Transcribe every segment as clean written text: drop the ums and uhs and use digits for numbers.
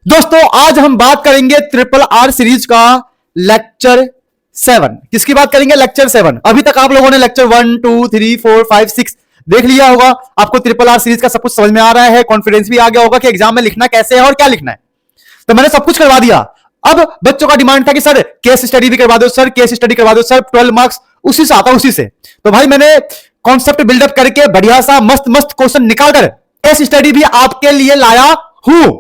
दोस्तों आज हम बात करेंगे ट्रिपल आर सीरीज का लेक्चर 7। किसकी बात करेंगे? लेक्चर 7। अभी तक आप लोगों ने लेक्चर 1 2 3 4 5 6 देख लिया होगा। आपको ट्रिपल आर सीरीज का सब कुछ समझ में आ रहा है, कॉन्फिडेंस भी आ गया होगा कि एग्जाम में लिखना कैसे है और क्या लिखना है। तो मैंने सब कुछ करवा दिया। अब बच्चों का डिमांड था कि सर केस स्टडी भी करवा दो, सर केस स्टडी करवा दो, सर 12 मार्क्स उसी से आता, उसी से। तो भाई मैंने कॉन्सेप्ट बिल्डअप करके बढ़िया सा मस्त मस्त क्वेश्चन निकालकर केस स्टडी भी आपके लिए लाया हूं।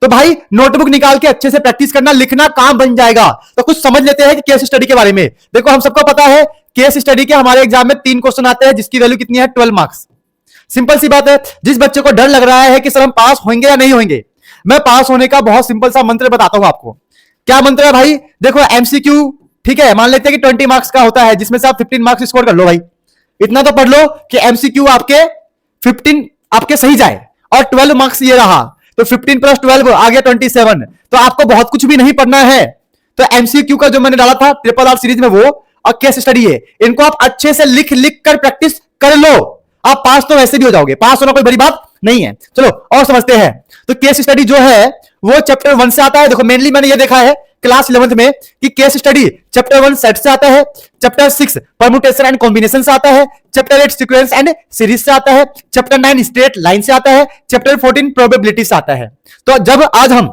तो भाई नोटबुक निकाल के अच्छे से प्रैक्टिस करना, लिखना काम बन जाएगा। तो कुछ समझ लेते हैं कि केस स्टडी के बारे में। देखो हम सबको पता है केस स्टडी के हमारे एग्जाम में 3 क्वेश्चन आते हैं जिसकी वैल्यू कितनी है? 12 मार्क्स। सिंपल सी बात है। जिस बच्चे को डर लग रहा है कि सर हम पास होंगे या नहीं होंगे, मैं पास होने का बहुत सिंपल सा मंत्र बताता हूं आपको। क्या मंत्र है भाई? देखो एमसीक्यू, ठीक है, मान लेते हैं कि 20 मार्क्स का होता है जिसमें से आप 15 मार्क्स स्कोर कर लो। भाई इतना तो पढ़ लो कि एमसीक्यू आपके 15 आपके सही जाए, और 12 मार्क्स ये रहा तो 15 प्लस 12 आ गया 27। तो आपको बहुत कुछ भी नहीं पढ़ना है। तो एमसीक्यू का जो मैंने डाला था ट्रिपल आर सीरीज में वो और केस स्टडी है, इनको आप अच्छे से लिख लिख कर प्रैक्टिस कर लो। आप पास तो वैसे भी हो जाओगे, पास होना कोई बड़ी बात नहीं है। चलो और समझते हैं। तो केस स्टडी जो है वो चैप्टर 1 से आता है। देखो मेनली मैंने ये देखा है क्लास 11th में कि केस स्टडी चैप्टर 1 सेट से आता है, चैप्टर 6 परम्यूटेशन एंड कॉम्बिनेशन से आता है, चैप्टर 8 सीक्वेंस एंड सीरीज से आता है, चैप्टर 9 स्ट्रेट लाइन से आता है, चैप्टर 14 प्रोबेबिलिटी से आता है। तो जब आज हम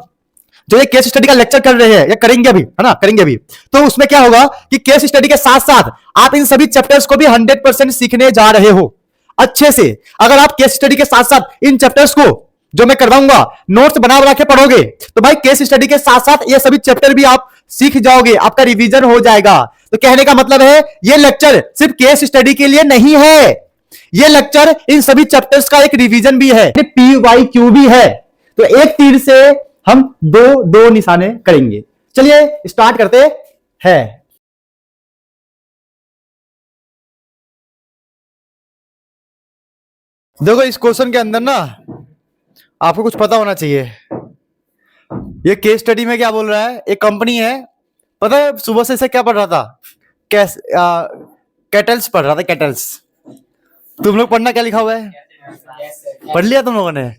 जो ये केस स्टडी का लेक्चर कर रहे हैं या करेंगे अभी, है ना, करेंगे अभी, तो उसमें क्या होगा कि केस स्टडी के साथ साथ आप इन सभी चैप्टर्स को भी 100% सीखने जा रहे हो अच्छे से। अगर आप केस स्टडी के साथ साथ इन चैप्टर्स को जो मैं करवाऊंगा नोट्स बना बना के पढ़ोगे तो भाई केस स्टडी के साथ साथ ये सभी चैप्टर भी आप सीख जाओगे, आपका रिवीजन हो जाएगा। तो कहने का मतलब है ये लेक्चर सिर्फ केस स्टडी के लिए नहीं है, ये लेक्चर इन सभी चैप्टर्स का एक रिवीजन भी है, PYQ भी है। तो एक तीर से हम दो निशाने करेंगे। चलिए स्टार्ट करते हैं। देखो इस क्वेश्चन के अंदर ना आपको कुछ पता होना चाहिए। ये केस स्टडी में क्या बोल रहा है? एक कंपनी है, पता है सुबह से इसे क्या पढ़ रहा था? कैटल्स पढ़ रहा था, कैटल्स। तुम लोग पढ़ना क्या लिखा हुआ है? पढ़ लिया तुम लोगों ने?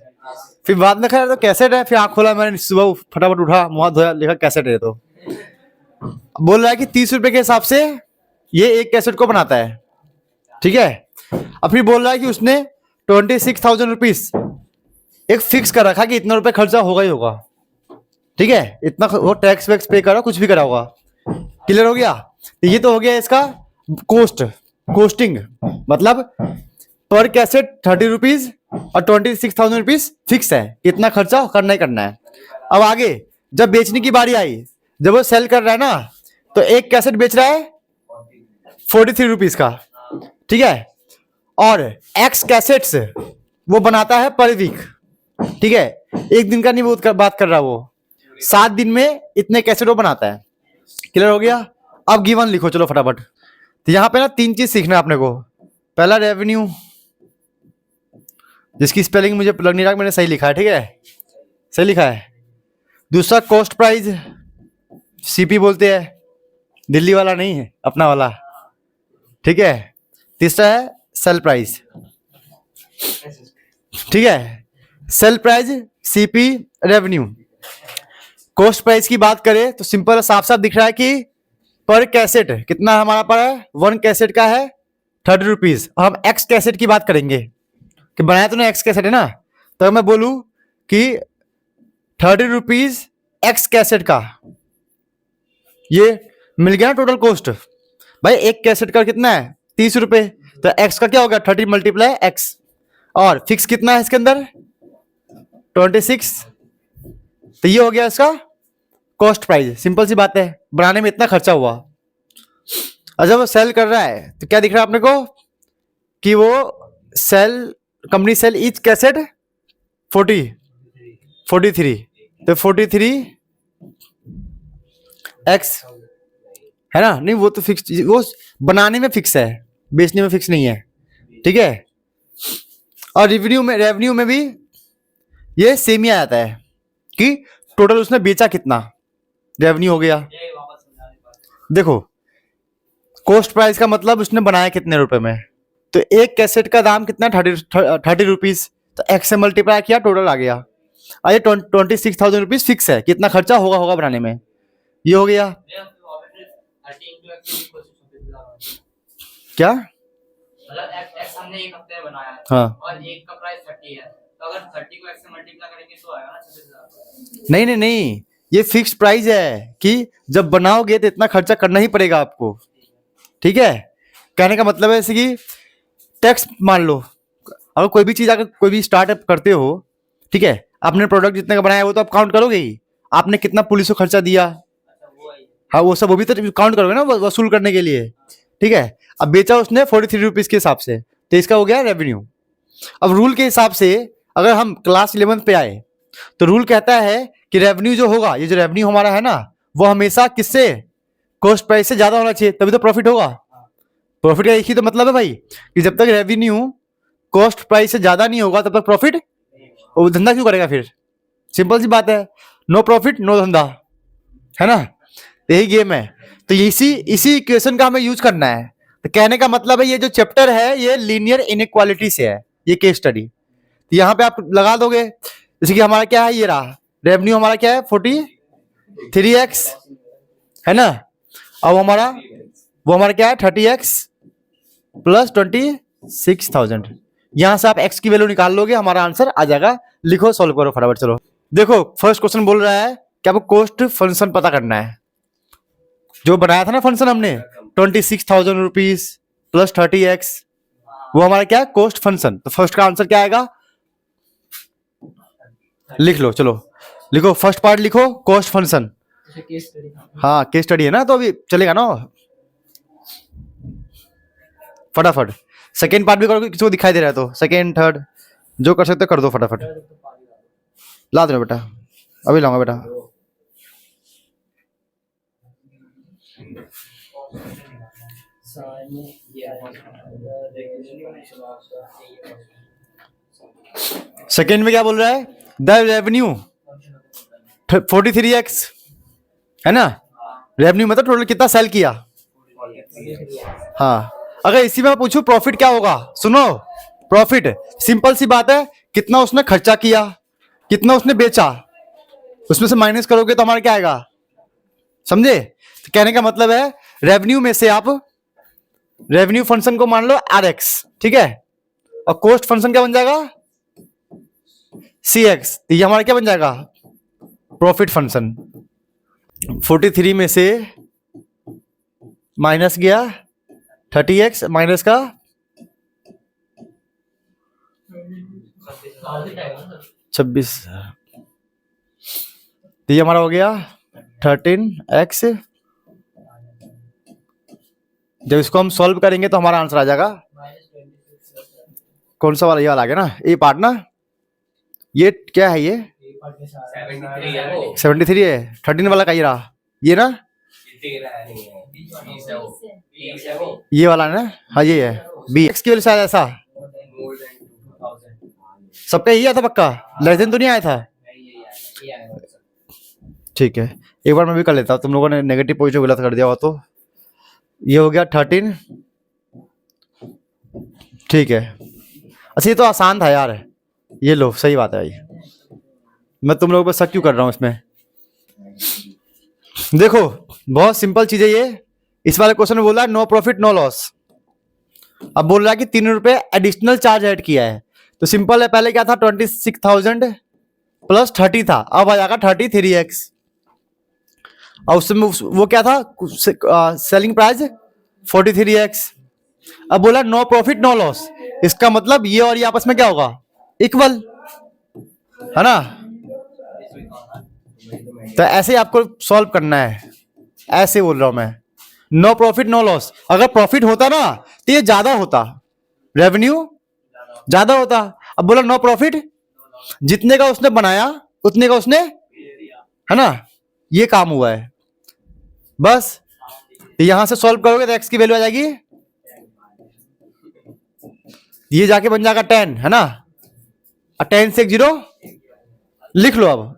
फिर बाद में तो कैसेट है, फिर आंख खोला मैंने, सुबह फटाफट उठा, मुंह धोया, लिखा कैसेट है। तो बोल रहा है कि 30 रुपए के हिसाब से ये एक कैसेट को बनाता है, ठीक है। अब फिर बोल रहा है कि उसने 26,000 रुपीज एक फिक्स कर रखा कि इतना रुपए खर्चा होगा ही होगा, ठीक है। इतना वो टैक्स वैक्स पे करा, कुछ भी करा होगा। क्लियर हो गया? तो ये तो हो गया इसका कोस्टिंग, मतलब पर कैसेट 30 रुपीज और 26,000 रुपीज फिक्स है, इतना खर्चा करना ही करना है। अब आगे जब बेचने की बारी आई, जब वो सेल कर रहा है ना, तो एक कैसेट बेच रहा है 43 रुपीज का, ठीक है। और एक्स कैसेट्स वो बनाता है पर वीक, ठीक है। एक दिन का नहीं बात कर रहा, वो 7 दिन में इतने कैसेट वो बनाता है। क्लियर हो गया? अब गिवन लिखो चलो फटाफट। तो यहां पे ना 3 चीज सीखना है अपने को। पहला रेवेन्यू, जिसकी स्पेलिंग मुझे लग नहीं रहा, मैंने सही लिखा है, ठीक है, सही लिखा है। दूसरा कॉस्ट प्राइस, सीपी बोलते हैं, दिल्ली वाला नहीं है, अपना वाला, ठीक है। तीसरा है सेल प्राइस, ठीक है, sale price, CP, revenue. Cost price की बात करें तो सिंपल साफ साफ दिख रहा है कि पर कैसेट कितना हमारा पर है, 1 कैसेट का है 30 रुपीज। हम एक्स कैसेट की बात करेंगे कि बनाया तो ना एक्स कैसेट है ना, तो मैं बोलूं कि 30 रुपीज एक्स कैसेट का, ये मिल गया ना टोटल कॉस्ट। भाई एक कैसेट का कितना है? 30 रुपए। तो एक्स का क्या होगा? 30 मल्टीप्लाई एक्स, और फिक्स कितना है इसके अंदर? 26। तो ये हो गया इसका कॉस्ट प्राइस। सिंपल सी बात है, बनाने में इतना खर्चा हुआ। और जब वो सेल कर रहा है तो क्या दिख रहा है अपने को कि वो कंपनी सेल ईच कैसेट 43। तो 43 एक्स है ना, नहीं वो तो फिक्स, वो बनाने में फिक्स है, बेचने में फिक्स नहीं है, ठीक है। और रेवेन्यू में भी ये सेम ही आता है कि टोटल उसने बेचा कितना, रेवेन्यू हो गया। देखो कॉस्ट प्राइस का मतलब उसने बनाया कितने रुपए में, तो एक कैसेट का दाम कितना? 30 रुपीज। तो एक्स से मल्टीप्लाई किया, टोटल आ गया। अरे 26,000 रुपीज फिक्स है, कितना खर्चा होगा बनाने में, ये हो गया। क्या मतलब x हमने एक हफ्ते में बनाया है, हाँ, और एक का प्राइस 30 है, तो अगर 30 को x से मल्टीप्लाई करेंगे तो आएगा ना 26,000। नहीं नहीं नहीं, ये फिक्स प्राइस है कि जब बनाओगे तो इतना खर्चा करना ही पड़ेगा आपको, ठीक है। कहने का मतलब है जैसे कि टैक्स मान लो, अगर कोई भी चीज, अगर कोई भी स्टार्टअप करते हो, ठीक है, आपने प्रोडक्ट जितने का बनाया वो तो आप काउंट करोगे ही, आपने कितना पुलिस को खर्चा दिया, हाँ वो सब, वो भी तो काउंट करोगे ना वसूल करने के लिए, ठीक है। अब बेचा उसने 43 रुपीज के हिसाब से, तो इसका हो गया रेवेन्यू। अब रूल के हिसाब से अगर हम क्लास 11 पे आए तो रूल कहता है कि रेवेन्यू जो होगा, ये जो रेवेन्यू हमारा है ना, वो हमेशा किससे, कॉस्ट प्राइस से ज्यादा होना चाहिए, तभी तो प्रॉफिट होगा। प्रॉफिट का एक ही तो मतलब है भाई कि जब तक रेवेन्यू कॉस्ट प्राइस से ज्यादा नहीं होगा तब तक प्रॉफिट, वो धंधा क्यों करेगा फिर, सिंपल सी बात है, नो प्रॉफिट नो धंधा, है ना, यही गेम है। तो इसी इक्वेशन का हमें यूज करना है। तो कहने का मतलब है ये जो चैप्टर है ये लीनियर इनइक्वालिटी से है, ये केस स्टडी। तो यहाँ पे आप लगा दोगे, जैसे कि हमारा क्या है, ये रहा रेवेन्यू हमारा क्या है 43x, है ना, अब वो हमारा क्या है 30x प्लस 26,000। यहां से आप x की वैल्यू निकाल लोगे, हमारा आंसर आ जाएगा। लिखो, सॉल्व करो फटाफट। चलो देखो, फर्स्ट क्वेश्चन बोल रहा है कि आपको कोस्ट फंक्शन पता करना है, जो बनाया था ना फंक्शन हमने 26,000 रुपीज प्लस 30x, वो हमारा क्या है कोस्ट फंक्शन। तो फर्स्ट का आंसर क्या आएगा, लिख लो, चलो लिखो, फर्स्ट पार्ट लिखो कोस्ट फंक्शन। हाँ केस स्टडी है ना, तो अभी चलेगा ना फटाफट। सेकेंड पार्ट भी करोगे, किसी को दिखाई दे रहा है तो सेकेंड थर्ड जो कर सकते हो कर दो फटाफट। ला दो बेटा, अभी लाऊंगा बेटा। सेकेंड में क्या बोल रहा है, द रेवेन्यू 43x, है ना, रेवेन्यू मतलब टोटल कितना सेल किया। हाँ, अगर इसी में पूछूं प्रॉफिट क्या होगा, सुनो, प्रॉफिट सिंपल सी बात है, कितना उसने खर्चा किया, कितना उसने बेचा, उसमें से माइनस करोगे तो हमारा क्या आएगा, समझे। तो कहने का मतलब है रेवेन्यू में से आप रेवेन्यू फंक्शन को मान लो RX, ठीक है, और कॉस्ट फंक्शन क्या बन जाएगा CX, तो ये हमारा क्या बन जाएगा प्रॉफिट फंक्शन। 43 में से माइनस गया 30x माइनस का 26, तो ये हमारा हो गया 13x। जब इसको हम सॉल्व करेंगे तो हमारा आंसर आ जाएगा, कौन सा वाला, ये वाला आ गया ना, ए पार्ट ना, ये क्या है, ये 73 है, 13 वाला का ये रहा, ये ना, ये वाला ना, हाँ ये है BX की वजह से ऐसा, सबका यही आया था पक्का, लेस देन तो नहीं आया था। ठीक है, एक बार मैं भी कर लेता हूँ, तुम लोगों ने नेगेटिव पॉजिटिव गलत कर दिया हो तो। ये हो गया 13, ठीक है। अच्छा ये तो आसान था यार, ये लो, सही बात है भाई, मैं तुम लोगों पर शक क्यों कर रहा हूँ इसमें। देखो बहुत सिंपल चीज है ये, इस वाले क्वेश्चन में बोला नो प्रॉफिट नो लॉस, अब बोल रहा है कि 3 रुपए एडिशनल चार्ज ऐड किया है, तो सिंपल है, पहले क्या था 26,000 प्लस 30 था, अब आ जाएगा 33x, और उसमें वो क्या था सेलिंग प्राइस 43x। अब बोला नो प्रॉफिट नो लॉस, इसका मतलब ये और ये आपस में क्या होगा इक्वल, है ना। तो ऐसे ही आपको सॉल्व करना है, ऐसे बोल रहा हूं मैं, नो प्रॉफिट नो लॉस। अगर प्रॉफिट होता ना तो ये ज्यादा होता, रेवेन्यू ज्यादा होता। अब बोला नो प्रॉफिट, जितने का उसने बनाया उतने का उसने, है ना, ये काम हुआ है बस। यहां से सॉल्व करोगे तो x की वैल्यू आ जाएगी, ये जाके बन जाएगा 10, है ना, 10 से 0 लिख लो। अब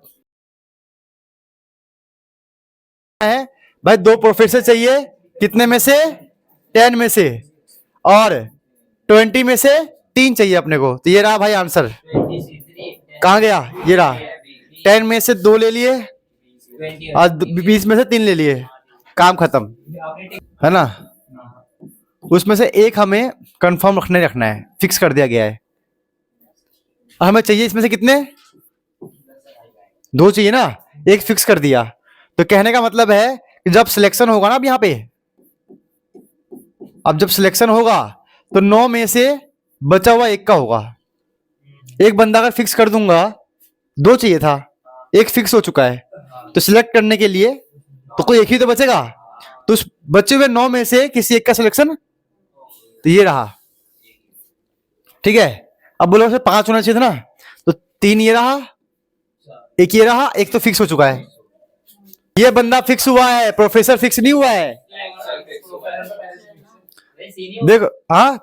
है भाई, 2 प्रोफेसर चाहिए, कितने में से 10 में से, और 20 में से 3 चाहिए अपने को, तो ये रहा भाई आंसर, कहां गया, ये रहा, 10 में से 2 ले लिए 20 और 20 में से 3 ले लिए, काम खत्म, है ना। उसमें से एक हमें कंफर्म रखना है, फिक्स कर दिया गया है। और हमें चाहिए इसमें से कितने, 2 चाहिए ना, एक फिक्स कर दिया। तो कहने का मतलब है कि जब सिलेक्शन होगा ना, अब यहाँ पे अब जब सिलेक्शन होगा तो 9 में से बचा हुआ एक का होगा। एक बंदा अगर फिक्स कर दूंगा, 2 चाहिए था, एक फिक्स हो चुका है, तो सिलेक्ट करने के लिए तो कोई एक ही तो बचेगा। तो उस बचे हुए 9 में से किसी एक का सिलेक्शन, तो ये रहा, ठीक है। अब बोलो 5 होना चाहिए था ना, तो 3 ये रहा, एक ये रहा, एक तो फिक्स हो चुका है। ये बंदा फिक्स हुआ है, प्रोफेसर फिक्स नहीं हुआ है। देखो, हाँ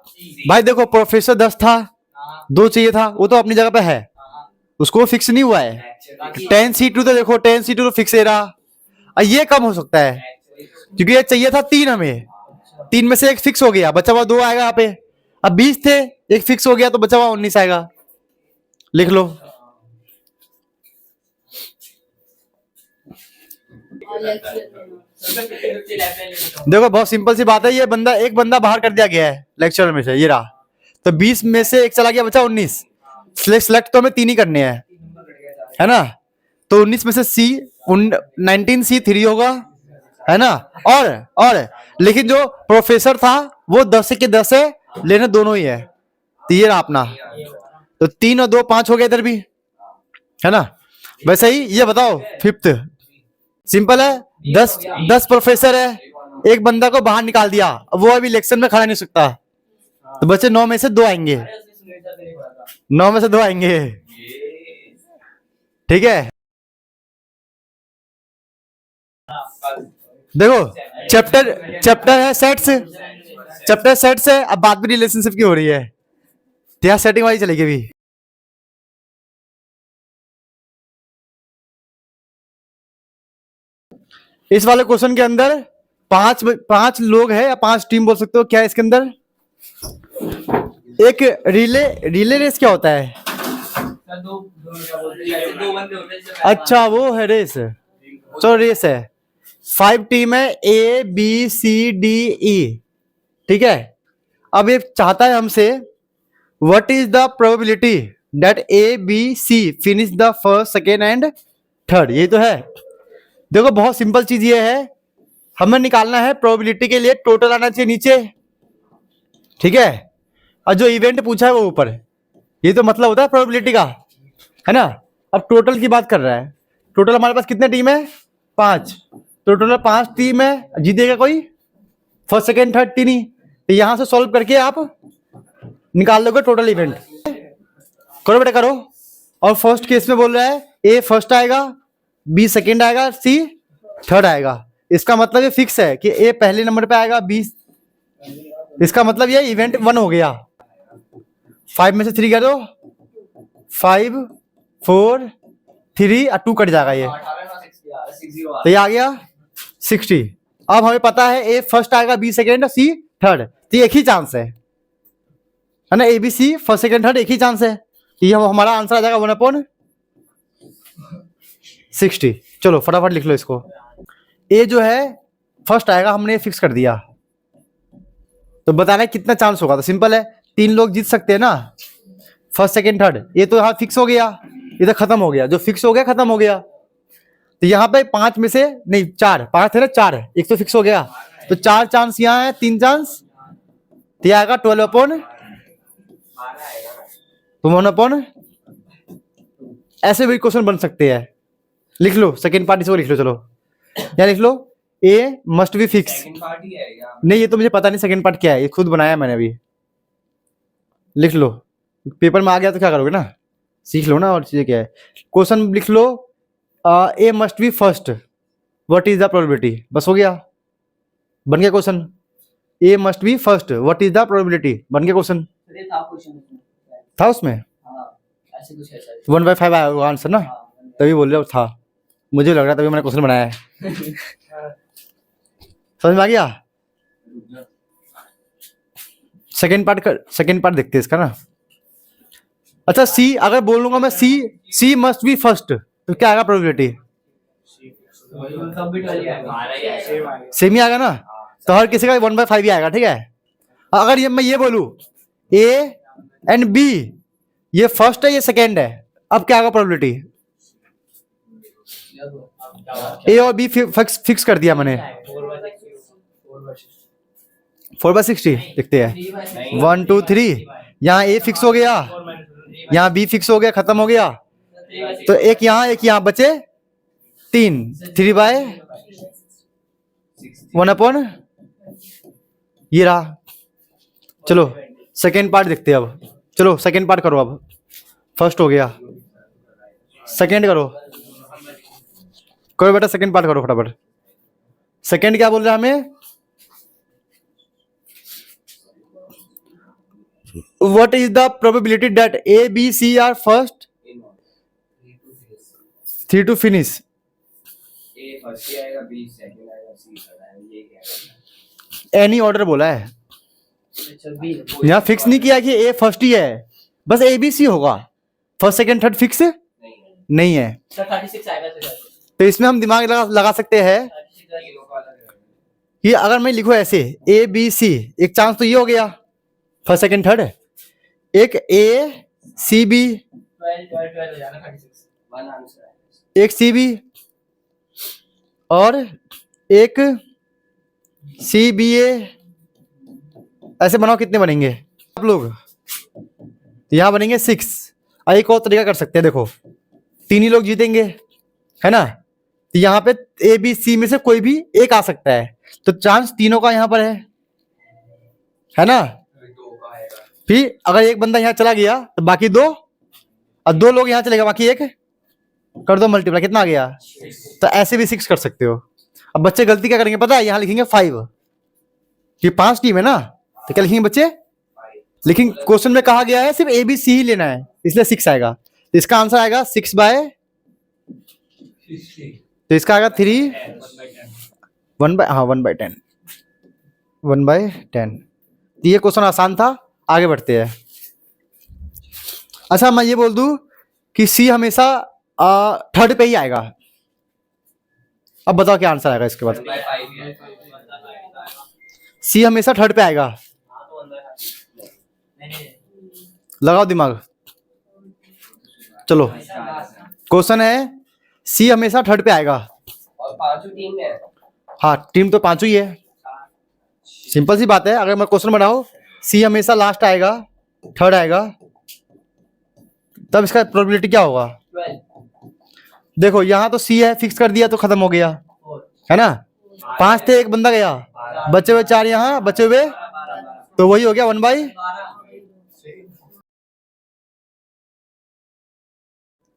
भाई देखो, प्रोफेसर 10 था, 2 चाहिए था, वो तो अपनी जगह पे है, उसको फिक्स नहीं हुआ है। 10C2 तो देखो 10C2 तो फिक्स है रहा, और ये कम हो सकता है क्योंकि ये चाहिए था 3 हमें, 3 में से एक फिक्स हो गया, बचा हुआ 2 आएगा यहाँ पे। अब 20 थे, एक फिक्स हो गया तो बचा हुआ 19 आएगा, लिख लो। देखो बहुत सिंपल सी बात है, ये बंदा एक बंदा बाहर कर दिया गया है लेक्चर में से, ये रहा, तो 20 में से एक चला गया, बचा 19। सिलेक्ट तो हमें 3 ही करने हैं, है ना। तो 19 में से 19C 3 होगा, है ना। और लेकिन जो प्रोफेसर था वो 10 के 10 है, लेने दोनों ही है, तो ये रहा अपना। तो 3 और 2 5 हो गया इधर भी, है ना। वैसे ही ये बताओ 5th, सिंपल है, 10 प्रोफेसर है, एक बंदा को बाहर निकाल दिया, वो अभी इलेक्शन में खड़ा नहीं सकता, तो बच्चे 9 में से 2 आएंगे, 9 में से 2 आएंगे, ठीक है। देखो चैप्टर है सेट्स, चैप्टर सेट्स है, अब बात भी रिलेशनशिप की हो रही है, तो यहाँ सेटिंग वाली चलेगी भी। इस वाले क्वेश्चन के अंदर 5 लोग हैं, या 5 टीम बोल सकते हो, क्या है इसके अंदर। एक रिले रेस क्या होता है, अच्छा वो है रेस, चलो रेस है, 5 टीम है, ABCDE, ठीक है। अब ये चाहता है हमसे what is the probability that ABC finish the first second and third, ये तो है। देखो बहुत सिंपल चीज ये है, हमें निकालना है प्रोबेबिलिटी के लिए टोटल आना चाहिए नीचे, ठीक है, और जो इवेंट पूछा है वो ऊपर, ये तो मतलब होता है प्रोबेबिलिटी का, है ना। अब टोटल की बात कर रहा है, टोटल हमारे पास कितने टीम है, 5, तो टोटल 5 टीम है, जीतेगा कोई, फर्स्ट सेकेंड थर्ड 3 ही, तो यहां से सॉल्व करके आप निकाल लोगे टोटल इवेंट, करो बेटा करो। और फर्स्ट केस में बोल रहा है A फर्स्ट आएगा, B सेकेंड आएगा, C थर्ड आएगा, इसका मतलब ये फिक्स है कि A पहले नंबर पे आएगा, B, इसका मतलब ये इवेंट 1 हो गया। 5 में से 3 कर दो, 5 4 3 और 2 कट जाएगा ये, तो ये आ गया 60। अब हमें पता है A फर्स्ट आएगा, B सेकेंड और C थर्ड, तो एक ही चांस है ना, ABC फर्स्ट सेकेंड थर्ड एक ही चांस है, तो ये हमारा आंसर आ जाएगा 1/60। चलो फटाफट लिख लो इसको। A जो है फर्स्ट आएगा, हमने फिक्स कर दिया, तो बताना है कितना चांस होगा, तो सिंपल है, 3 लोग जीत सकते हैं ना, फर्स्ट सेकेंड थर्ड, ये तो यहाँ फिक्स हो गया, इधर खत्म हो गया, जो फिक्स हो गया खत्म हो गया। तो यहाँ पे 5 में से नहीं 4, 5 थे ना, 4 एक तो फिक्स हो गया, तो 4 चांस यहाँ है, 3 चांस, तो आएगा 12/, तो 1/, ऐसे भी क्वेश्चन बन सकते हैं। लिख लो सेकेंड पार्ट, इसको लिख लो, चलो यहाँ लिख लो, A मस्ट बी फिक्स, नहीं ये तो मुझे पता नहीं सेकेंड पार्ट क्या है, ये खुद बनाया मैंने अभी, लिख लो, पेपर में आ गया तो क्या करोगे ना, सीख लो ना, और चीजें क्या है। क्वेश्चन लिख लो, A must be first, what is the probability, बस हो गया, बन गया question. A must be first, what is the probability, बन गया क्वेश्चन। था उसमें 1/5 आया आंसर ना, तभी बोल रहे हो था, मुझे लग रहा तभी मैंने क्वेश्चन बनाया है। समझ में आ गया। सेकेंड पार्ट देखते हैं इसका ना। अच्छा C अगर बोलूंगा मैं, C मस्ट बी फर्स्ट, तो क्या आएगा प्रोबेबिलिटी? सेम ही आएगा ना, तो हर किसी का 1/5 ही आएगा, ठीक है। अगर ये मैं ये बोलूं ए एंड बी, ये फर्स्ट है ये सेकेंड है, अब क्या आएगा प्रोबेबिलिटी? ए और बी फिक्स कर दिया मैंने, 4/60 लिखते हैं। 1 2 3, यहाँ ए फिक्स हो गया, यहाँ बी फिक्स हो गया, खत्म हो गया। तो एक यहाँ बचे 3, 3/1 ये रहा। चलो सेकेंड पार्ट देखते हैं अब। चलो सेकेंड पार्ट करो अब, फर्स्ट हो गया, सेकेंड करो। करो बेटा सेकेंड पार्ट करो फटाफट। सेकेंड क्या बोल रहा है हमें? What is the probability that A, B, C are first 3 to finish? A first ही आएगा, बी सेकंड आएगा, सी थर्ड आएगा, ये क्या है? एनी ऑर्डर बोला है, यहाँ फिक्स नहीं किया कि ए फर्स्ट ही है, बस ए बी सी होगा। फर्स्ट सेकंड थर्ड फिक्स नहीं है, सर 36 आएगा सर। तो इसमें हम दिमाग लगा सकते हैं कि अगर मैं लिखूं ऐसे ए बी सी, एक चांस तो ये हो गया फर्स्ट सेकंड थर्ड, एक ए सी बी, 12 हो जाएगा 36, वन आंसर है। एक सी बी और एक सी बी ए, ऐसे बनाओ, कितने बनेंगे आप लोग? यहां बनेंगे 6। एक और तरीका कर सकते हैं, देखो 3 ही लोग जीतेंगे है ना, तो यहाँ पे ए बी सी में से कोई भी एक आ सकता है, तो चांस तीनों का यहाँ पर है ना। फिर अगर एक बंदा यहाँ चला गया तो बाकी 2, और 2 लोग यहाँ चलेगा, बाकी 1 कर दो मल्टीप्लाई, कितना आ गया? तो ऐसे भी 6 कर सकते हो। अब बच्चे गलती क्या करेंगे पता है? यहाँ लिखेंगे 5, कि 5 टीम है ना, तो क्या लिखेंगे बच्चे? लेकिन क्वेश्चन में कहा गया है सिर्फ ए बी सी ही लेना है, इसलिए 6 आएगा। तो इसका आंसर आएगा 6/, तो इसका आएगा 3 1/10। 1/10। तो ये क्वेश्चन आसान था, आगे बढ़ते हैं। अच्छा मैं ये बोल दूं कि सी हमेशा थर्ड पे ही आएगा। अब बताओ क्या आंसर आएगा इसके बाद? सी हमेशा थर्ड पे आएगा, लगाओ दिमाग। चलो क्वेश्चन है सी हमेशा थर्ड पे आएगा, और पांचों टीम है। हाँ टीम तो 5 ही है, सिंपल सी बात है। अगर मैं क्वेश्चन बनाऊं सी हमेशा लास्ट आएगा, थर्ड आएगा, तब इसका प्रोबेबिलिटी क्या होगा? 12 देखो यहाँ तो सी है, फिक्स कर दिया तो खत्म हो गया है ना। 5 थे, एक बंदा गया, बचे हुए 4 यहाँ बचे हुए, तो वही हो गया 1/।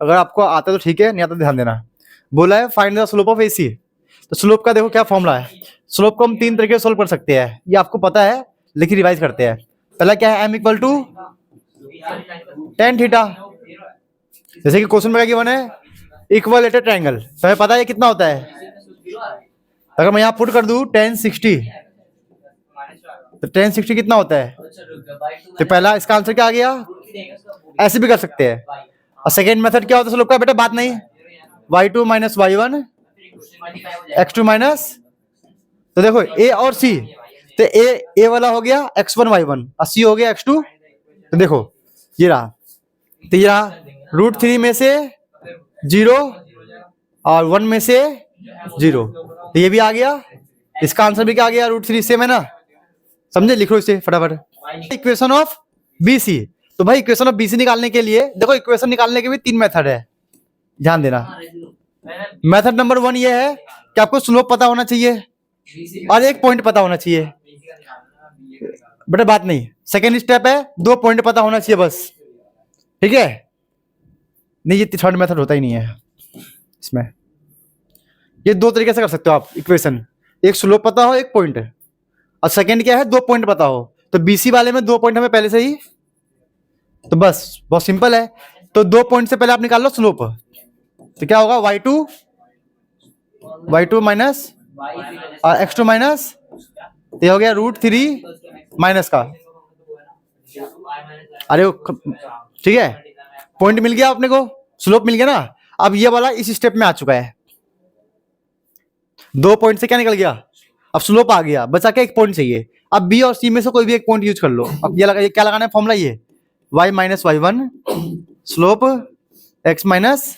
अगर आपको आता है तो ठीक है, नहीं आता तो ध्यान देना। बोला है find the slope of AC, तो स्लोप का देखो क्या फॉर्मूला है। स्लोप को हम 3 तरीके से सोल्व कर सकते हैं, ये आपको पता है, लेकिन रिवाइज करते हैं। पहला क्या है? m = tan theta. जैसे कि क्वेश्चन में क्या गिवन है? इक्वलेटरल ट्रायंगल, तो हमें पता है कितना होता है। अगर मैं यहाँ पुट कर दूं tan 60, तो tan 60 कितना होता है? तो पहला इसका आंसर क्या आ गया? ऐसे भी कर सकते हैं। और सेकेंड मेथड क्या होता है स्लोप का? बेटा बात नहीं, y2 - y1 x2 माइनस, तो देखो a और c, तो a वाला हो गया x1 y1 और c हो गया x2। तो देखो ये रहा, तो ये रहा √3 में से 0 और 1 में से 0, तो ये भी आ गया। इसका आंसर भी क्या आ गया? √3 सेम है ना, समझे? लिखो इसे फटाफट। इक्वेशन ऑफ BC, तो भाई इक्वेशन ऑफ BC निकालने के लिए देखो, इक्वेशन निकालने के भी 3 मेथड है, ध्यान देना। मेथड नंबर 1 ये है कि आपको स्लोप पता होना चाहिए और एक पॉइंट पता होना चाहिए, बेटा बात नहीं। सेकेंड स्टेप है 2 पॉइंट पता होना चाहिए बस, ठीक है। नहीं ये थर्ड मेथड होता ही नहीं है इसमें। ये 2 तरीके से कर सकते हो आप इक्वेशन, एक स्लोप पता हो, एक पॉइंट, और सेकेंड क्या है 2 पॉइंट पता हो। तो BC वाले में 2 पॉइंट हमें पहले से ही, तो बस बहुत सिंपल है। तो 2 पॉइंट से पहले आप निकाल लो स्लोप, तो क्या होगा? y2 माइनस और x2 माइनस, ये हो गया √3 माइनस का। अरे ठीक है, पॉइंट मिल गया अपने को, स्लोप मिल गया ना। अब ये वाला इस स्टेप में आ चुका है, 2 पॉइंट से क्या निकल गया, अब स्लोप आ गया, बचा के 1 पॉइंट चाहिए। अब बी और सी में से कोई भी 1 पॉइंट यूज कर लो। अब ये क्या लगाना है फॉर्मूला, ये y minus y1 slope x minus,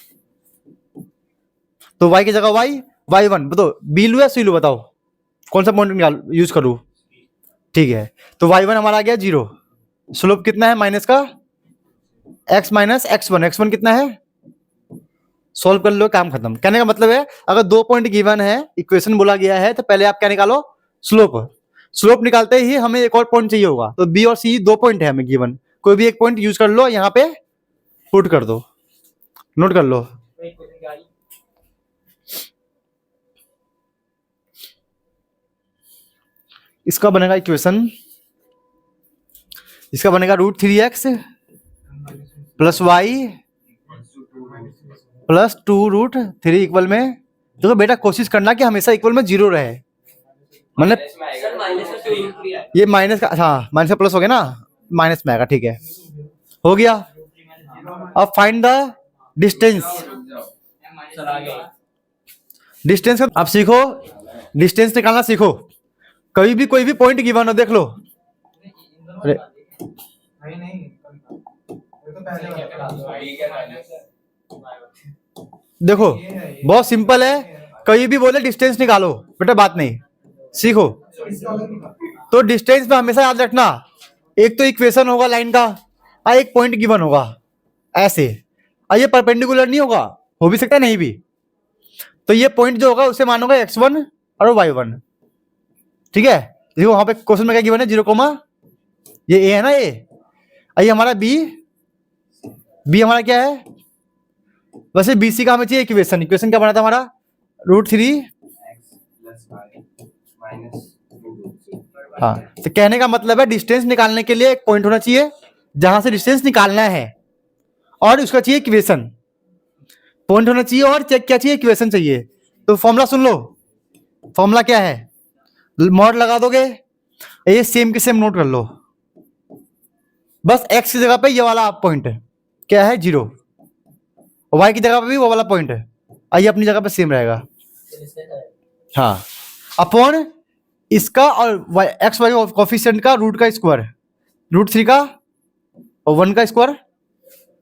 तो y की जगह y1 बताओ, बी लू या सी लू, बताओ कौन सा पॉइंट यूज करूं। ठीक है, तो y1 हमारा आ गया 0, स्लोप कितना है माइनस का x माइनस x1, x1 कितना है, सॉल्व कर लो, काम खत्म। कहने का मतलब है अगर 2 पॉइंट गिवन है, इक्वेशन बोला गया है, तो पहले आप क्या निकालो, स्लोप। स्लोप निकालते ही हमें एक और पॉइंट चाहिए होगा, तो बी और सी 2 पॉइंट है हमें गिवन, कोई भी 1 पॉइंट यूज कर लो, यहाँ पे पुट कर दो, नोट कर लो। इसका बनेगा इक्वेशन, इसका बनेगा √3x plus Y plus 2√3 equal में, देखो बेटा कोशिश करना कि हमेशा इक्वल में 0 रहे, मतलब ये माइनस का, हाँ माइनस का प्लस हो गया ना, माइनस में आएगा, ठीक है हो गया। अब फाइंड द डिस्टेंस, डिस्टेंस का आप सीखो, डिस्टेंस निकालना सीखो, कभी भी कोई भी पॉइंट गिवन हो देख लो। अरे देखो बहुत सिंपल है, कहीं भी बोले डिस्टेंस निकालो बेटा, बात नहीं, सीखो। तो डिस्टेंस में हमेशा याद रखना, एक तो इक्वेशन होगा लाइन का और एक पॉइंट गिवन होगा ऐसे, और ये परपेंडिकुलर नहीं होगा, हो भी सकता है नहीं भी, तो ये पॉइंट जो होगा उसे मानोगा x1 और y1, ठीक है। देखो वहां पे क्वेश्चन में क्या गिवन है, 0, ये a है ना, ये हमारा b हमारा क्या है, वैसे BC का हमें चाहिए इक्वेशन, इक्वेशन क्या बना था हमारा, √3, हाँ। तो कहने का मतलब है डिस्टेंस निकालने के लिए एक पॉइंट होना चाहिए जहां से डिस्टेंस निकालना है, और उसका चाहिए इक्वेशन, पॉइंट होना चाहिए और चेक क्या चाहिए, इक्वेशन चाहिए। तो फॉर्मूला सुन लो, फॉर्मूला क्या है, मॉड लगा दोगे, ये सेम के सेम नोट कर लो, बस x की जगह पे ये वाला पॉइंट क्या है 0, y की जगह पे भी वो वाला पॉइंट है, आइए अपनी जगह पे सेम रहेगा, हाँ, अपॉन इसका और x y कोफिशिएंट का रूट का स्क्वायर, √3 का और 1 का स्क्वायर,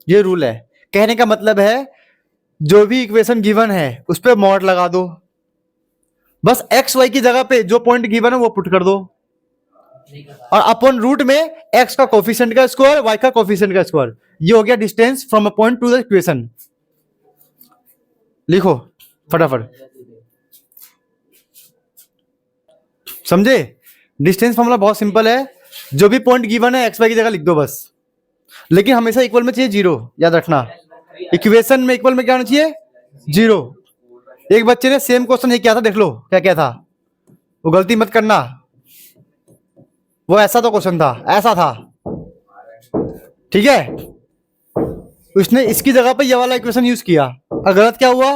ये रूल है। कहने का मतलब है जो भी इक्वेशन गिवन है उस पर मॉड लगा दो, बस x y की जगह पे जो पॉइंट गिवन है वो पुट कर दो, और अपॉन रूट में x का कोफिशिएंट का स्क्वायर, y का कोफिशिएंट का स्क्वायर, ये हो गया distance from a point two the equation. लिखो फटाफट, समझे, डिस्टेंस फॉर्मूला बहुत सिंपल है, जो भी पॉइंट गिवन है x y की जगह लिख दो बस, लेकिन हमेशा इक्वल में चाहिए 0, याद रखना, इक्वेशन में इक्वल में क्या होना चाहिए 0। एक बच्चे ने सेम क्वेश्चन ये किया था, देख लो क्या क्या था, वो गलती मत करना, वो ऐसा तो क्वेश्चन था, ऐसा था, ठीक है, उसने इसकी जगह पे ये वाला इक्वेशन यूज किया, और गलत क्या हुआ,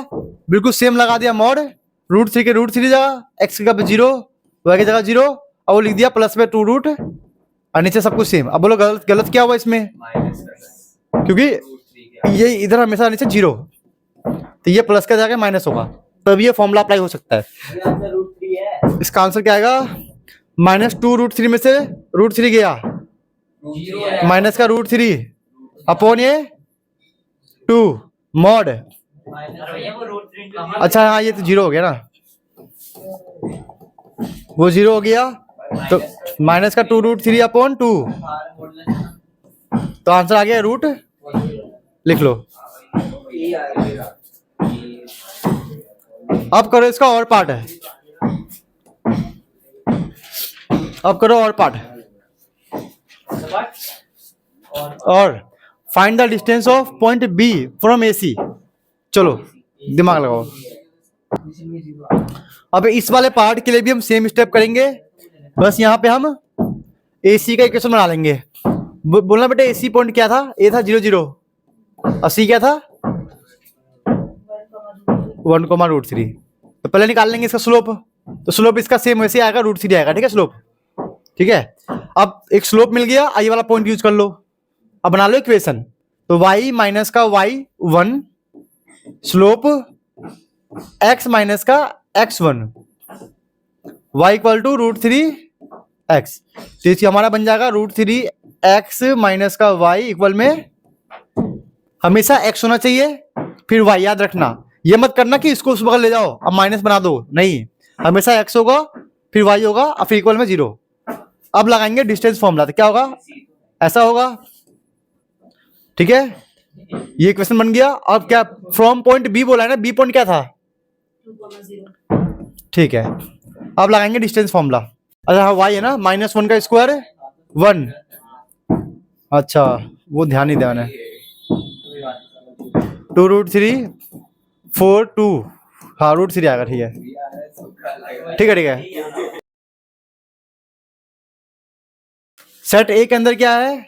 बिल्कुल सेम लगा दिया मॉड, √3 के √3 जगह, x की जगह पे 0, y की जगह 0, और वो लिख दिया प्लस में 2 रूट, और नीचे सब कुछ सेम। अब बोलो गलत गलत क्या हुआ इसमें, क्योंकि ये इधर हमेशा नीचे 0, तो ये प्लस का जाके माइनस होगा, तब ये फॉर्मूला अप्लाई हो सकता है। इसका आंसर क्या आएगा, -2√3 में से √3 गया, माइनस का √3 अपॉन ये 2 मॉड, अच्छा हाँ ये तो 0 हो गया ना, वो 0 हो गया, तो माइनस का 2√3 अपॉन 2, तो आंसर आ गया रूट, लिख लो। अब करो इसका और पार्ट है, अब करो और पार्ट, और find the distance of point B from AC। चलो दिमाग लगाओ, अब इस वाले पार्ट के लिए भी हम सेम स्टेप करेंगे, बस यहाँ पे हम AC का इक्वेशन बना लेंगे। बोलना बेटा AC पॉइंट क्या था, A था 0 0, और C क्या था 1, √3, तो पहले निकाल लेंगे इसका स्लोप, तो स्लोप इसका सेम वैसे आएगा, √3 आएगा, ठीक है स्लोप, ठीक है। अब एक स्लोप मिल गया, ये वाला पॉइंट यूज कर लो, अब बना लो इक्वेशन, तो y माइनस का y1 स्लोप x माइनस का x1 y equal to √3x। तो इसकी हमारा बन जाएगा √3x माइनस का y इक्वल में हमेशा x होना चाहिए फिर y। याद रखना, ये मत करना कि इसको उस बगल ले जाओ अब माइनस बना दो, नहीं, हमेशा x होगा फिर y होगा और फिर इक्वल में 0। अब लगाएंगे डिस्टेंस फॉर्मूला, तो क्या होगा, ऐसा होगा। ठीक है, ये क्वेश्चन बन गया। अब क्या फ्रॉम पॉइंट बी बोला है ना, बी पॉइंट क्या था, 2,0। ठीक है। अब लगाएंगे डिस्टेंस फॉर्मूला। अच्छा हाँ, y है ना -1 का स्क्वायर 1। अच्छा वो ध्यान नहीं दिया मैंने। 2√3 4 2, हाँ √3 आएगा, ठीक है ठीक है ठीक है। सेट ए के अंदर क्या है,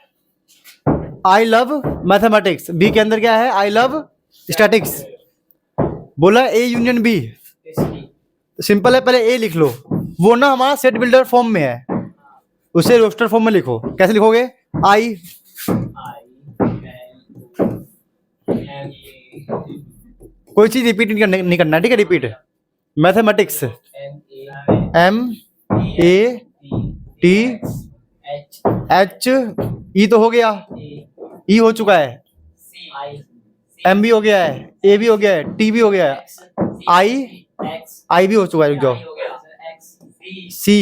आई लव मैथमेटिक्स, बी के अंदर क्या है, आई लव स्टैटिक्स। बोला ए यूनियन बी, सिंपल है, पहले ए लिख लो। वो ना हमारा सेट बिल्डर फॉर्म में है, उसे रोस्टर फॉर्म में लिखो। कैसे लिखोगे, आई, कोई चीज रिपीट नहीं करना, ठीक है, रिपीट मैथमेटिक्स MATH, ई तो हो गया, ई हो चुका है, एम भी हो गया है, ए भी हो गया है, टी भी हो गया है, आई भी हो चुका है, रुक जाओ, सी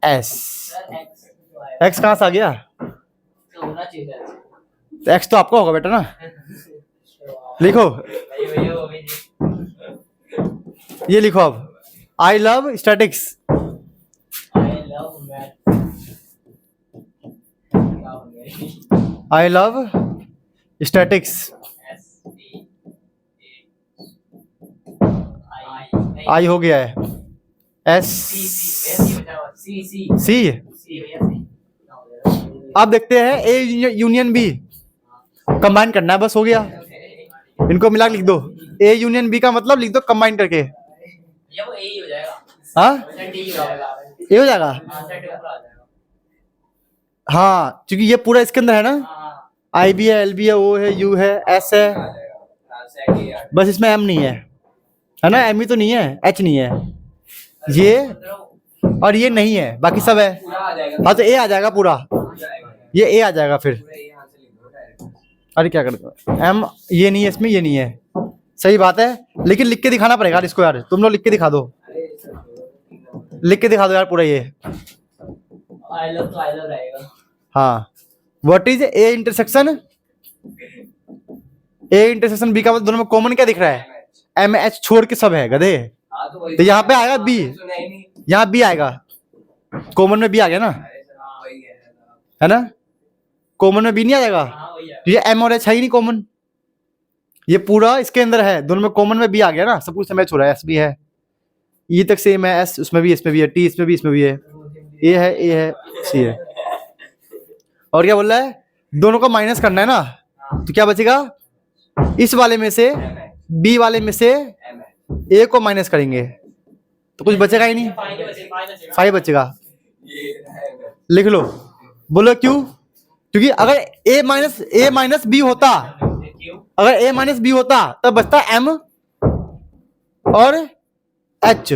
एस, एक्स कहाँ से आ गया, एक्स तो आपका होगा बेटा ना, लिखो ये लिखो अब, I love statics. I love statics, आई हो गया है, एस सी। अब देखते हैं ए यूनियन बी, कंबाइन करना है, बस हो गया, इनको मिला के लिख दो। ए यूनियन बी का मतलब लिख दो कंबाइन करके, हाँ ए हो जाएगा, हाँ क्योंकि ये पूरा इसके अंदर है ना, आई भी है, एल भी है, ओ है, यू है, एस है, बस इसमें एम नहीं है ना, एम ही तो नहीं है, एच नहीं है, ये और ये नहीं है, बाकी सब है। हाँ तो ए आ जाएगा पूरा, ये ए आ जाएगा फिर। अरे क्या करते एम, ये नहीं है इसमें, ये नहीं है, सही बात है, लेकिन लिख के दिखाना पड़ेगा इसको यार, तुम लोग लिख के दिखा दो, लिख के दिखा दो यार पूरा ये। आई लव तो आई लव रहेगा। हाँ, what is A intersection, A intersection B का मतलब दोनों में कॉमन क्या दिख रहा है, एम एच छोड़ के सब है गधे, तो यहाँ पे आएगा बी, यहाँ बी आएगा, कॉमन में बी आ गया ना, है ना, कॉमन में बी नहीं आ जाएगा, ये एम और एच है ही नहीं कॉमन, ये पूरा इसके अंदर है, दोनों में कॉमन में बी आ गया ना, सब कुछ मैच हो रहा है, एस भी है, ई तक सेम है, एस उसमें भी, इसमें भी है, टी इसमें भी, इसमें भी है, ए है, सी है। और क्या बोल रहा है, दोनों का माइनस करना है ना, तो क्या बचेगा, इस वाले में से बी वाले में से ए को माइनस करेंगे तो कुछ बचेगा ही नहीं, 5 बचेगा, लिख लो। बोलो क्यों, क्योंकि अगर ए माइनस बी होता, अगर ए माइनस बी होता तब बचता एम और एच,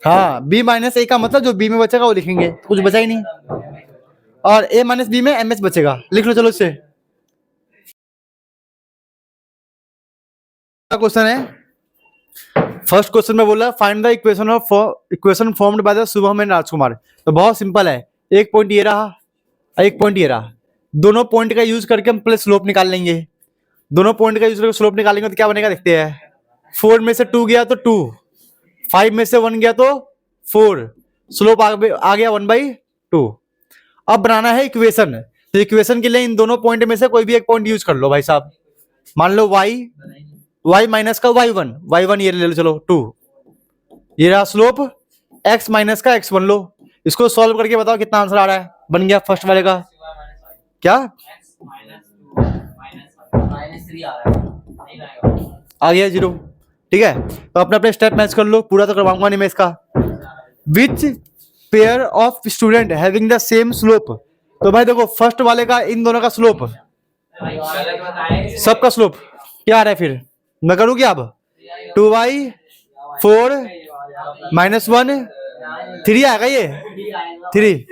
हाँ बी माइनस ए का मतलब जो बी में बचेगा वो लिखेंगे, कुछ बचा ही नहीं, और ए माइनस बी में एम एच बचेगा, लिख लो चलो इससे। क्वेश्चन है, फर्स्ट क्वेश्चन में बोला find the equation formed by the Shubham and Rajkumar, तो बहुत सिंपल है, एक पॉइंट ये रहा, एक पॉइंट ये रहा, दोनों पॉइंट का यूज करके हम प्लस स्लोप निकाल लेंगे, दोनों पॉइंट का यूज करके स्लोप निकालेंगे तो क्या बनेगा देखते हैं, 4 में से 2 गया तो 2, 5 में से 1 गया तो 4, स्लोप आ गया 1/2। अब बनाना है इक्वेशन, तो इक्वेशन के लिए इन दोनों पॉइंट में से कोई भी एक पॉइंट यूज कर लो भाई साहब, मान लो y माइनस का y1 ये ले लो, चलो 2, ये रहा स्लोप, x माइनस का x1 लो, इसको सॉल्व करके बताओ कितना आंसर आ रहा है, बन गया फर्स्ट वाले का क्या, आ गया 0, ठीक है। तो अपने अपने स्टेप मैच कर लो, पूरा तो करवाऊंगा नहीं मैं इसका। Which pair of student having the same slope तो भाई देखो फर्स्ट वाले का इन दोनों का स्लोप, गलत बताए सबका स्लोप क्या आ रहा है फिर मैं करूँ क्या अब 2y 4 -1 3 आएगा ये 3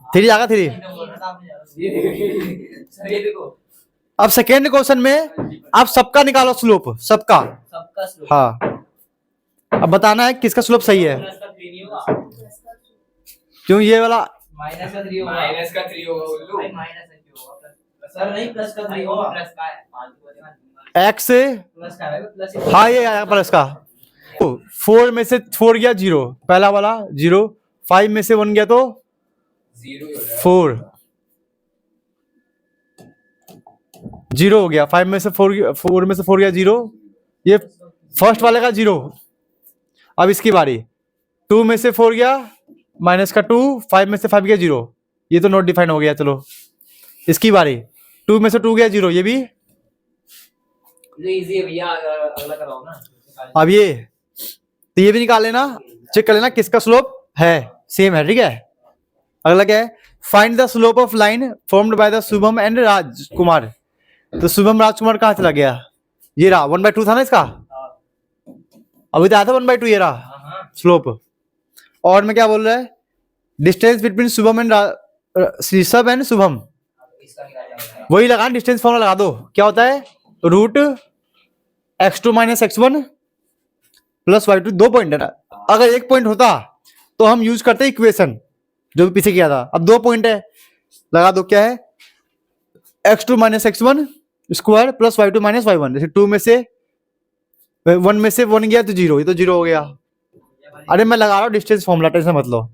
3 आएगा 3। सर ये देखो अब सेकेंड क्वेश्चन में आप सबका निकालो स्लोप, सबका। सबका स्लोप हाँ अब बताना है किसका स्लोप सही है, प्लस का 3 नहीं होगा क्यों ये वाला माइनस का 3 होगा माइनस का 3 होगा उल्लू। भाई माइनस का क्यों होगा सर नहीं प्लस का 3 होगा प्लस का है फालतू बोलेगा x से प्लस का है प्लस हाँ ये आएगा प्लस का। 4 में से 4 गया 0, पहला वाला 0, 5 में से 1 गया तो 0 हो जाएगा। 4 0 हो गया, 5 में से 4 में से 4 गया 0, ये फर्स्ट वाले का 0। अब इसकी बारी 2 में से 4 गया माइनस का 2, 5 में से 5 गया 0, ये तो नॉट डिफाइन हो गया। चलो इसकी बारी 2 में से 2 गया 0, ये भी। ये इजी है भैया अगला कराओ ना अब ये तो ये भी निकाल लेना, चेक कर लेना किसका स्लोप है सेम है, ठीक है। अगला क्या है, find the slope of line formed by the Shubham and Rajkumar. तो शुभम राजकुमार कहाँ चला गया, ये रहा 1/2 था ना इसका, अभी तो आया था 1/2 ये रहा स्लोप। और मैं क्या बोल रहा है, distance between Shubham and Rishabh and Shubham, इसका निकालना वही लगा डिस्टेंस फॉर्मूला लगा दो, क्या होता है root x2 - x1 plus y2, 2 point है ना। अगर 1 पॉइंट होता तो हम यूज करते इक्वेशन जो भी पीछे किया था, अब 2 पॉइंट है लगा दो, क्या है x2 - x1 square plus y2 - y1। जैसे 2 में से 1 में से 1 गया तो 0, ये तो 0 हो गया। अरे मैं लगा रहा हूँ डिस्टेंस फॉर्मूला, टेंशन मत लो।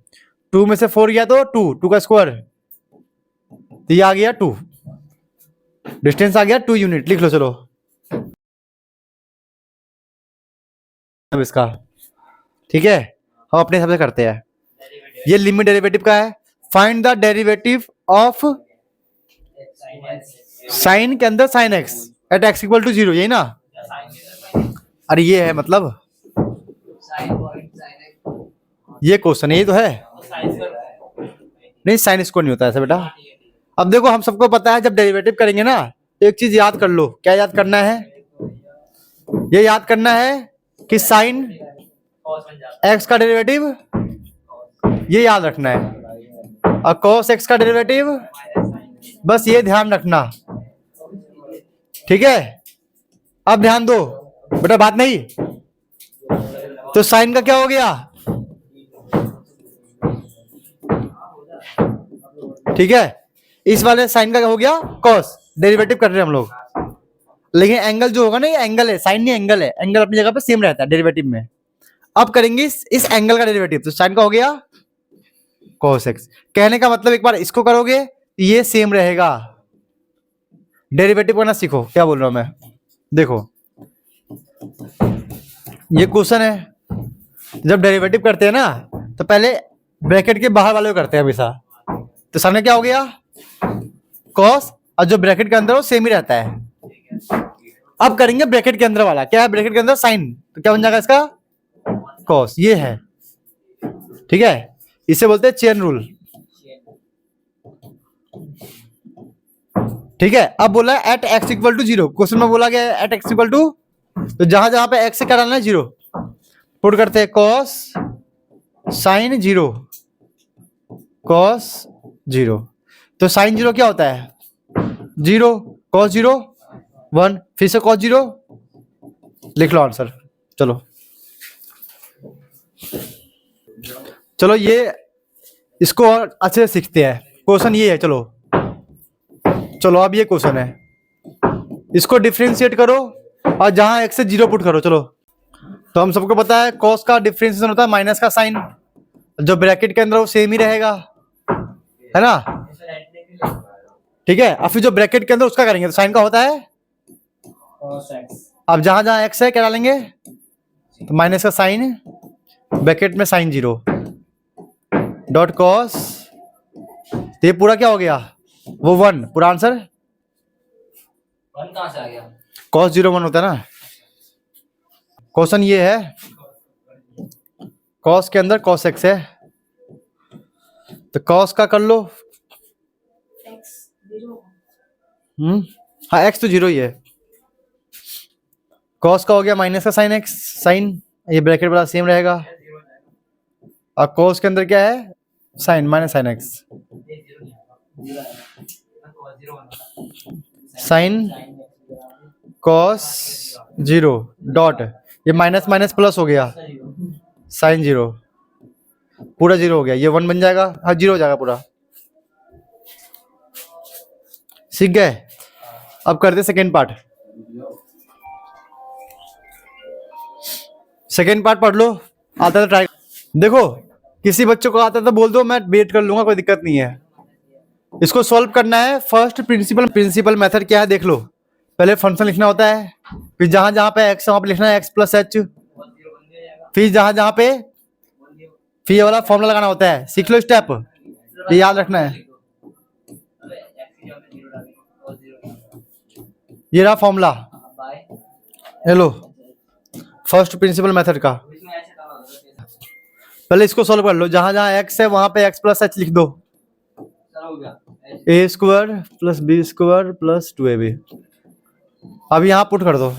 2 में से 4 गया तो 2 का स्क्वायर, तो ये आ गया 2, डिस्टेंस आ गया 2 यूनिट, लिख लो चलो अब इसका, ठीक है। हम अपने हिसाब से करते हैं। ये लिमिट डेरिवेटिव का है, find the derivative of sine के अंदर साइन x एट x = 0, यही ना। अरे ये है मतलब साइन पॉइंट साइन ये क्वेश्चन यही तो है, साइन कर नहीं साइन स्क्वायर नहीं होता ऐसा बेटा। अब देखो हम सबको पता है जब डेरिवेटिव करेंगे ना, एक चीज याद कर लो, क्या याद करना है, ये याद करना है कि साइन कॉस बन जाता x का डेरिवेटिव ये याद रखना है, और cos x का डेरिवेटिव बस ये ध्यान रखना, ठीक है। अब ध्यान दो बेटा, बात नहीं तो साइन का क्या हो गया, ठीक है। इस वाले साइन का हो गया cos, डेरिवेटिव कर रहे हैं हम लोग, लेकिन एंगल जो होगा ना ये एंगल है, साइन नहीं एंगल है, एंगल अपनी जगह पे सेम रहता है डेरिवेटिव में। अब करेंगे इस एंगल का डेरिवेटिव, तो साइन का हो गया cos x। कहने का मतलब एक बार इसको करोगे ये सेम रहेगा, डेरिवेटिव करना सीखो, क्या बोल रहा हूं मैं। देखो ये क्वेश्चन है, जब डेरिवेटिव करते हैं ना तो पहले ब्रैकेट के बाहर वाले को करते हैं हमेशा, तो सामने क्या हो गया cos, और जो ब्रैकेट के अंदर वो सेम ही रहता है। अब करेंगे ब्रैकेट के अंदर वाला, क्या है ब्रैकेट के अंदर साइन, तो क्या बन जाएगा इसका cos, ये है, ठीक है। इसे बोलते हैं चेन रूल, ठीक है। अब बोला है एट x = 0, क्वेश्चन में बोला गया है एट x = तो जहां जहां पे x से क्या डालना है 0, पुट करते हैं cos sin 0, cos 0, तो sin 0 क्या होता है 0, cos 0 1, फिर से cos 0, लिख लो आंसर। चलो चलो ये इसको और अच्छे से सीखते हैं, क्वेश्चन ये है। चलो चलो अब ये क्वेश्चन है, इसको डिफरेंशिएट करो और जहां x से 0 पुट करो। चलो तो हम सबको पता है cos का डिफरेंशिएशन होता है माइनस का साइन, जो ब्रैकेट के अंदर वो सेम ही रहेगा, है ना, ठीक है। और फिर जो ब्रैकेट के अंदर उसका करेंगे तो साइन का होता है cos x अब जहां जहां x है क्या डालेंगे, तो माइनस का साइन ब्रैकेट में sin 0 डॉट cos, तो ये पूरा क्या हो गया वो 1, पूरा आंसर 1 कहां से आ गया cos 0 1 होता है ना। क्वेश्चन ये है cos के अंदर cos x है, तो कॉस का कर लो। x 0 हाँ एक्स तो 0 ही है। कॉस का हो गया माइनस का साइन एक्स, साइन ये ब्रैकेट वाला सेम रहेगा। और कॉस के अंदर क्या है, sine minus sine x, sine cos 0 dot, ये माइनस माइनस प्लस हो गया, साइन 0 पूरा 0 हो गया, ये 1 बन जाएगा, हाँ 0 हो जाएगा पूरा। सीख गए। अब करते सेकेंड पार्ट। सेकेंड पार्ट पढ़ लो, आता तो ट्राई। देखो किसी बच्चों को आता तो बोल दो, मैं वेट कर लूंगा, कोई दिक्कत नहीं है। इसको सॉल्व करना है। फर्स्ट प्रिंसिपल मेथड क्या है देख लो। पहले फंक्शन लिखना होता है, फिर जहां जहां पे एक्स वहां पे लिखना है एक्स प्लस एच, फिर जहां जहां पे फिर ये वाला फॉर्मूला लगाना होता है। सीख लो स्टेप, ये याद रखना है। ये रहा फॉर्मूला, ये लो फर्स्ट प्रिंसिपल मेथड का। पहले इसको सॉल्व कर लो, जहां जहां एक्स है वहां पे एक्स प्लस एच लिख दो। A square plus B square plus 2ab। अब यहाँ पुट कर दो,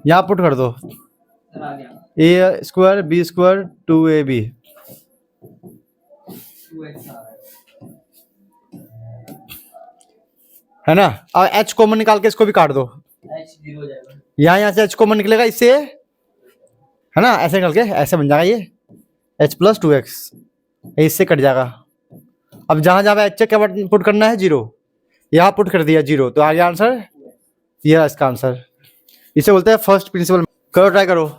यहाँ पुट कर दो A square B square 2ab, है ना। और एच कॉमन निकाल के इसको भी काट दो। यहाँ से एच कॉमन निकलेगा इससे, है ना, ऐसे निकल के ऐसे बन जाएगा ये एच प्लस 2x, इससे कट जाएगा। अब जहां जहां एच क्या पुट करना है 0, यहाँ पुट कर दिया 0, तो आ गया आंसर, ये है इसका आंसर। इसे बोलते हैं फर्स्ट प्रिंसिपल। करो, ट्राई करो।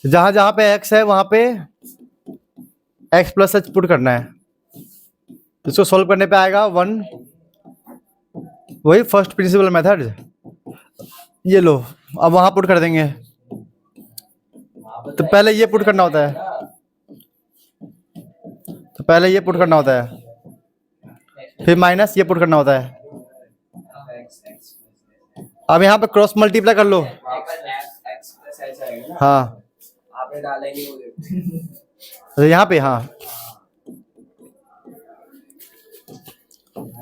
जहां जहां पे x है वहां पे x प्लस एच पुट करना है, इसको सोल्व करने पे आएगा 1, वही फर्स्ट प्रिंसिपल मेथड। ये लो, अब वहां पुट कर देंगे। तो पहले ये पुट करना होता है, तो पहले ये पुट करना होता है, फिर माइनस ये पुट करना होता है। अब यहाँ पे क्रॉस मल्टीप्लाई कर लो। हाँ आपने डाला ही नहीं वो तो यहाँ पे, हाँ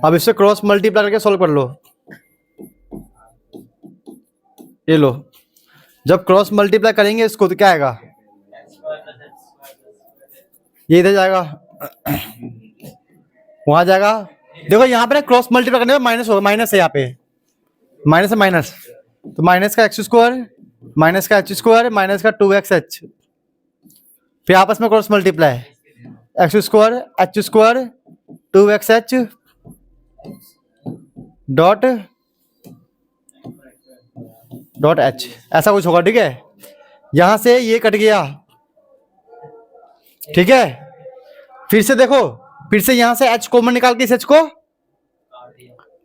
अब इससे क्रॉस मल्टीप्लाई करके सॉल्व कर लो। ये लो, जब क्रॉस मल्टीप्लाई करेंगे इसको तो क्या आएगा, ये इधर जाएगा, वहां जाएगा। देखो यहाँ पे ना क्रॉस मल्टीप्लाई करने में माइनस होगा, माइनस है यहाँ पे, माइनस है माइनस, तो माइनस का एक्स स्क्वायर माइनस का एच स्क्वायर माइनस का 2xh, फिर आपस में cross multiply, x square H square 2xh dot dot H, ऐसा कुछ होगा। ठीक है, यहां से ये कट गया, ठीक है। फिर से देखो, फिर से यहां से h कॉमन निकाल के इस h को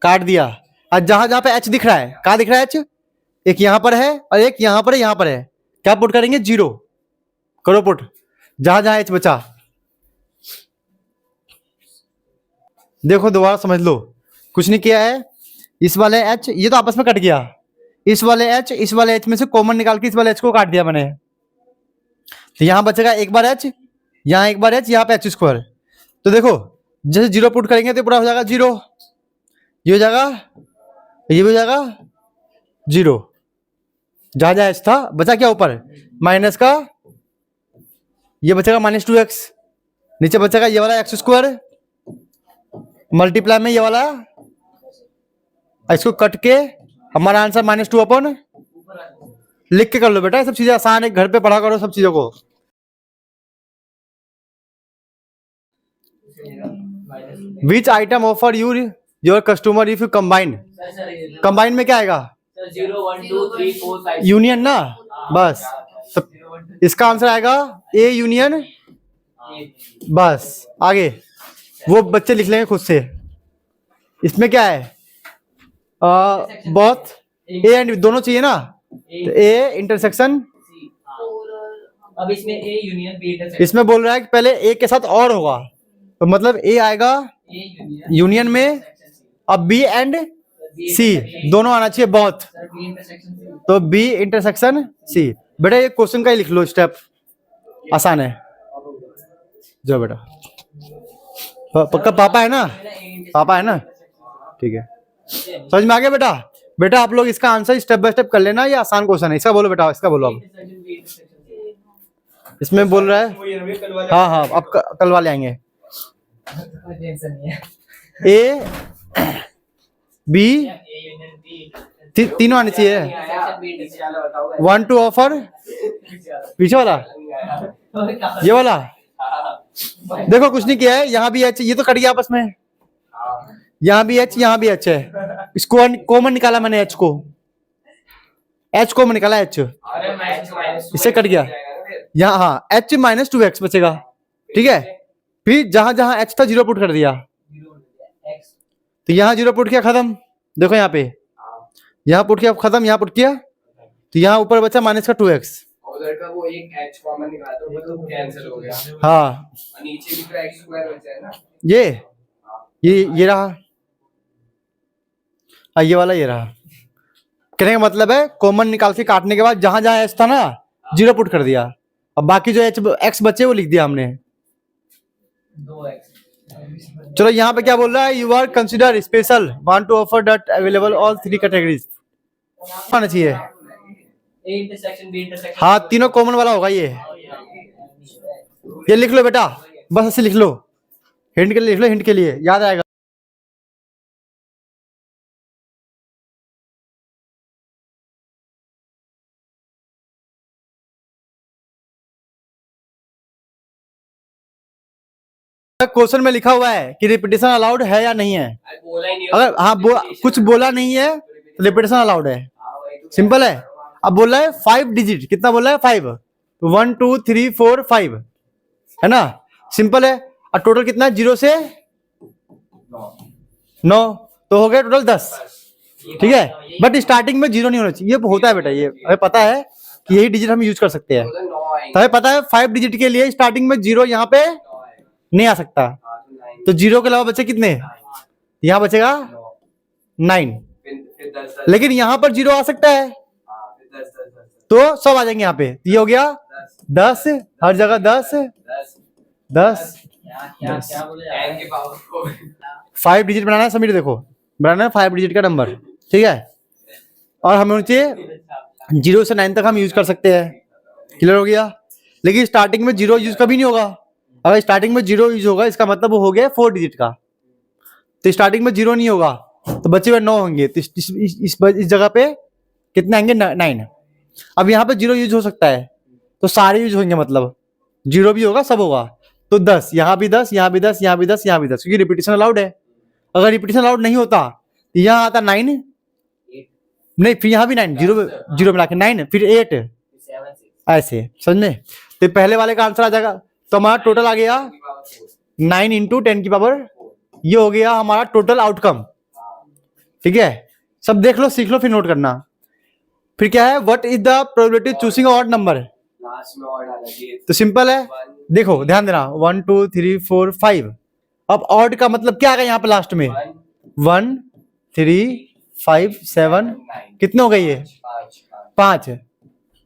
काट दिया। और जहां जहां पे h दिख रहा है, कहां दिख रहा है h, एक यहां पर है और एक यहां पर है, यहां पर है, क्या पुट करेंगे 0, करो पुट, जहां जहां h बचा। देखो दोबारा समझ लो, कुछ नहीं किया है। इस वाले h, ये तो आपस में कट गया, इस वाले h इस वाले h में से कॉमन निकाल के इस वाले h को काट दिया मैंने, तो यहां बचेगा एक बार h, यहां एक बार h, यहां पे एच स्क्वायर। तो देखो जैसे 0 पुट करेंगे तो पूरा हो जाएगा 0, ये हो जाएगा, ये भी हो जाएगा 0। जहां जहां h था बचा क्या ऊपर माइनस का, ये बचेगा -2x, नीचे बचेगा ये वाला एक्स स्क्वायर मल्टीप्लाई में ये वाला, इसको कट के हमारा आंसर -2 लिख के कर लो बेटा, सब चीजें आसान है, घर पे पढ़ा करो सब चीजों को। विच item offer your customer if you combine, combine में क्या आएगा 0 1 2 3 4 5 यूनियन ना, बस तो इसका आंसर आएगा ए यूनियन, बस आगे वो बच्चे लिख लेंगे खुद से। इसमें क्या है, बहुत ए एंड दोनों चाहिए ना, तो ए इंटरसेक्शन, अब इसमें A यूनियन B इंटरसेक्शन, इसमें बोल रहा है कि पहले ए के साथ और होगा, तो मतलब ए आएगा A यूनियन में, अब बी एंड सी दोनों आना चाहिए बहुत, सर B इंटरसेक्शन C, तो बी इंटरसेक्शन सी। बेटा ये क्वेश्चन का ही लिख लो, स्टेप आसान है। जाओ बेटा, पक्का पापा है ना, पापा है ना, ठीक है। समझ में आ गया बेटा? बेटा आप लोग इसका आंसर स्टेप बाय स्टेप कर लेना, ये आसान क्वेश्चन है। इसका बोलो बेटा, इसका बोलो अब। इसमें बोल रहा है, हाँ हाँ अब कल वाले आएंगे। टेंशन नहीं है। ए बी तीनों आने चाहिए। वन टू ऑफर, पीछे वाला ये वाला देखो कुछ नहीं किया है, यहाँ भी एच, ये तो कट गया आपस में, यहाँ भी एच, यहाँ भी एच है। इसको कॉमन निकाला मैंने, एच को, एच कॉमन निकाला, एच इससे कट गया यहाँ, हाँ एच माइनस 2x बचेगा, ठीक है। फिर जहां जहां एच था 0 पुट कर दिया, तो यहाँ 0 पुट किया, खत्म। देखो यहाँ पे, यहाँ पुट किया खत्म, यहाँ पुट किया, तो यहाँ ऊपर बचा माइनस का 2x, उधर का वो एक h कॉमन निकाला तो वो तो कैंसिल हो गया। हाँ और नीचे भी तो x स्क्वायर बचा है ना, ये रहा, ये वाला ये रहा। कहने का मतलब है कॉमन निकाल के काटने के बाद जहां जहां एच था ना 0 पुट कर दिया, अब बाकी जो एक्स बचे वो लिख दिया हमने। 2x। चलो यहाँ पे क्या बोल रहा है, you are consider special, want to offer that available all 3 categories, आना चाहिए। A इंटरसेक्शन B इंटरसेक्शन, हाँ तीनों कॉमन वाला होगा ये लिख लो बेटा, बस ऐसे लिख लो, हिंट के लिए लिख लो, हिंट के लिए याद आएगा। क्वेश्चन में लिखा हुआ है कि रिपीटेशन अलाउड है या नहीं है। अरे बोला ही नहीं, अगर हाँ कुछ बोला नहीं है तो रिपीटेशन अलाउड है, सिंपल है। अब बोला है 5 डिजिट, कितना बोला है 5, 1 2 3 4 5 है ना, सिंपल है। और टोटल कितना है 0 से 9, तो हो गया टोटल 10, ठीक है। बट स्टार्टिंग में 0 नहीं होना चाहिए, ये होता है बेटा, ये हमें पता है कि यही डिजिट हम यूज कर सकते हैं। उधर 9 आएंगे, तो हमें पता है 5 डिजिट के लिए स्टार्टिंग में 0 यहाँ पे 9 आएगा, नहीं आ सकता, हाँ तो 9, तो 0 के अलावा बचे कितने, यहाँ बचेगा 9, फिर 10 लेकिन यहाँ पर 0 आ सकता है, हाँ फिर 10 तो सब आ जाएंगे यहाँ पे। ये हो गया 10, हर जगह 10 10, क्या बोले यार? 10 के पावर 5 डिजिट बनाना है समीर, देखो बनाना है 5 डिजिट का नंबर, ठीक है। और हमें नीचे 0 से 9 तक हम यूज कर सकते हैं, क्लियर हो गया। लेकिन स्टार्टिंग में 0 यूज कभी नहीं होगा, अगर स्टार्टिंग में 0 यूज होगा इसका मतलब वो हो गया 4 डिजिट का, तो स्टार्टिंग में 0 नहीं होगा तो बचे हुए 9 होंगे, तो इस जगह पे कितने आएंगे 9। अब यहाँ पे 0 यूज हो सकता है तो सारे यूज होंगे, मतलब 0 भी होगा सब होगा, तो 10 यहाँ भी 10, यहाँ भी 10, यहाँ भी 10, यहाँ भी 10, क्योंकि रिपीटेशन अलाउड है। अगर रिपीटेशन अलाउड नहीं होता तो यहाँ आता 9, नहीं फिर यहाँ भी 9, 0 मिला के 9, फिर 8, 7 6 ऐसे, समझ में। तो पहले वाले का आंसर आ जाएगा, तो हमारा टोटल आ गया 9 इंटू 10 की पावर, ये हो गया हमारा टोटल आउटकम, ठीक है। सब देख लो, सीख लो, फिर नोट करना। फिर क्या है, what is the probability choosing odd number, last में और डाला चाहिए, तो सिंपल है, देखो ध्यान देना 1 2 3 4 5। अब ऑड का मतलब क्या आएगा यहाँ पे लास्ट में, 1 3 5 7, कितने हो गए ये 5,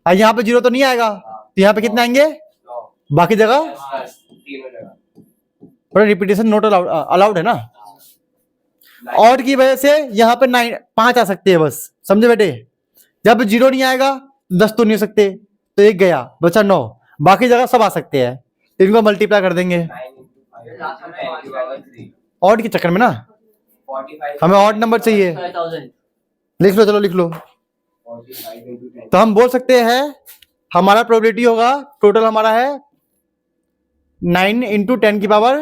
और यहाँ पे 0 तो नहीं आएगा, तो यहाँ पे कितने आएंगे, बाकी जगह तीनों जगह पर रिपीटेशन नोट अलाउड है ना। ऑड की वजह से यहाँ पे 5 आ सकते हैं बस, समझे बेटे। जब 0 नहीं आएगा 10 तो नहीं हो सकते, तो 1 गया, बचा 9, बाकी जगह सब आ सकते हैं, तो इनको मल्टीप्लाई कर देंगे 9 ऑड के चक्कर में ना। 45 हमें ऑड नंबर चाहिए, 5000 लिख लो, चलो लिख लो। 45 into 10 तो हम बोल सकते हैं हमारा प्रोबेबिलिटी होगा, टोटल हमारा है 9 इंटू 10 की पावर,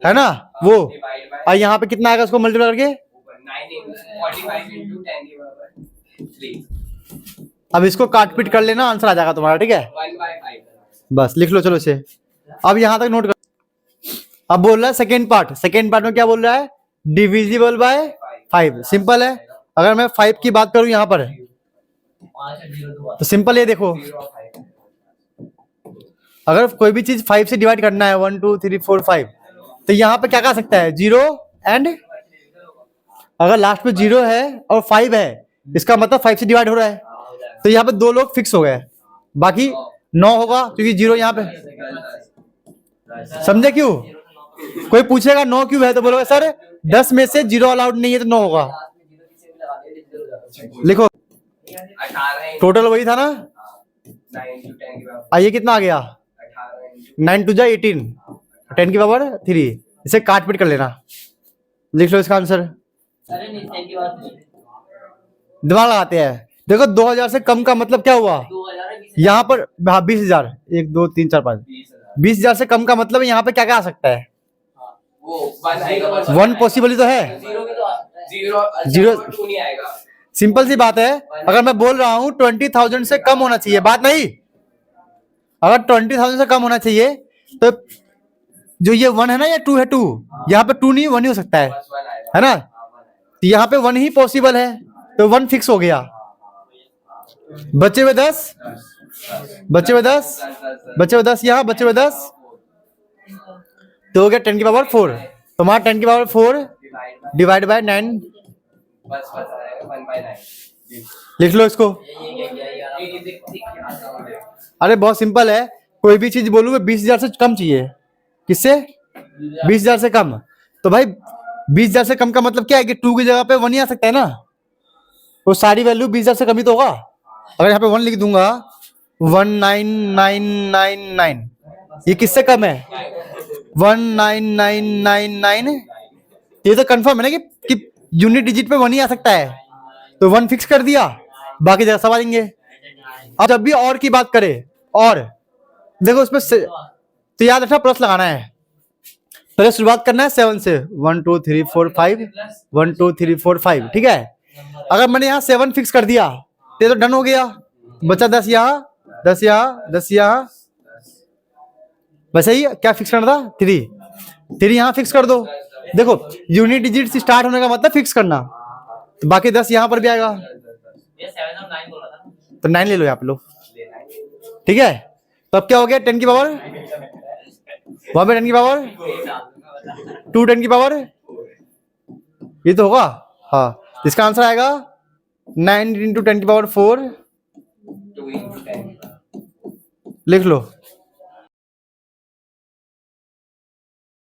है ना वो, डिवाइड बाय और यहाँ पे कितना आएगा उसको मल्टीप्लाई करके, 45 into 10 की पावर 3, अब इसको काट पीट कर लेना, आंसर आ जाएगा तुम्हारा, ठीक है। 1/5 बस लिख लो, चलो इसे अब यहाँ तक नोट कर। अब बोल रहा है सेकेंड पार्ट में क्या बोल रहा है, डिविजिबल बाय 5, सिंपल है। अगर मैं 5 की बात करूं यहाँ पर, 5 से 0 2 तो सिंपल ये देखो, 0/5 अगर कोई भी चीज 5 से डिवाइड करना है 1 2 3 4 5, तो यहाँ पे क्या कह सकता है 0 एंड, अगर लास्ट में 0 है और 5 है, इसका मतलब 5 से डिवाइड हो रहा है, तो यहाँ पे 2 लोग फिक्स हो गए, बाकी 9 होगा क्योंकि 0 यहाँ पे, समझे क्यों? कोई पूछेगा 9 क्यों है तो बोलोगे सर 10 में से 0 अलाउड नहीं है तो 9 होगा। लिखो 18 टोटल वही था ना। 9 into 10 की पावर आइए कितना आ गया 18 into 9 टू जा 18 10 की पावर 3। इसे काट पीट कर लेना। लिख लो इसका आंसर। अरे नहीं 10 की बात नहीं, दिमाग लगाते हैं। देखो 2000 से कम का मतलब क्या हुआ 2000 है, 20,000 यहाँ पर? हाँ 20,000 1 2 3 4 5 20,000 से कम का मतलब यहाँ पे क्या क्या आ सकता है? वो 1 आएगा 1 पॉसिबल ही तो है। 0 भी तो आ सकता है। 0 Zero- 2 नहीं आएगा। सिंपल सी बात है। अगर मैं बोल रहा हूँ 20,000 से कम होना चाहिए, बात नहीं। अगर 20,000 से कम होना चाहिए तो जो ये 1 है ना या 2 है 2 यहाँ पे 2 नहीं 1 ही हो सकता है, बस 1 आएगा है ना? हाँ, 1 आएगा। तो यहाँ पे 1 ही पॉसिबल है तो 1 फिक्स हो गया। बचे हुए 10 बचे हुए 10 बचे हुए 10 यहाँ बचे हुए 10 तो हो गया 10 की पावर 4। तो हमारा 10 की पावर 4 डिवाइड बाय 9 बस आएगा 1/9। लिख लो इसको। ये अरे बहुत सिंपल है। कोई भी चीज बोलूंगा 20,000 से कम चाहिए। किससे? 20,000 से कम। तो भाई 20,000 से कम का मतलब क्या है कि 2 की जगह पे 1 ही आ सकता है ना। वो सारी वैल्यू 20,000 से कम ही तो होगा। अगर यहाँ पे 1 लिख दूंगा 19,999 ये किससे कम है? 19,999 ये तो कंफर्म है ना कि यूनिट डिजिट पे 1 ही आ सकता है। तो 1 फिक्स कर दिया, बाकी जगह सब आ जाएंगे। अब जब भी और की बात करें और देखो उसमें तो याद रखना प्लस लगाना है। पहले शुरुआत करना है 7 से 1 2 3 4 5 1 2 3 4 5 ठीक है। अगर मैंने यहाँ 7 फिक्स कर दिया तो डन हो गया। बचा 10 यहाँ 10 यहाँ 10 यहाँ वैसे ही क्या फिक्स करना था 3 यहाँ फिक्स कर दो। देखो यूनिट डिजिट से स्टार्ट होने का मतलब फिक्स करना। तो बाकी 10 यहाँ पर भी आएगा ये 7 और 9 बोल रहा था ना। तो 9 ले लो यहाँ पे लो ठीक है। तो अब क्या हो गया 10 की पावर वहां पे 10 की पावर 2 10 की पावर ये तो होगा। हाँ इसका आंसर आएगा 9 into 10 की पावर 4। 2 into 10 लिख लो।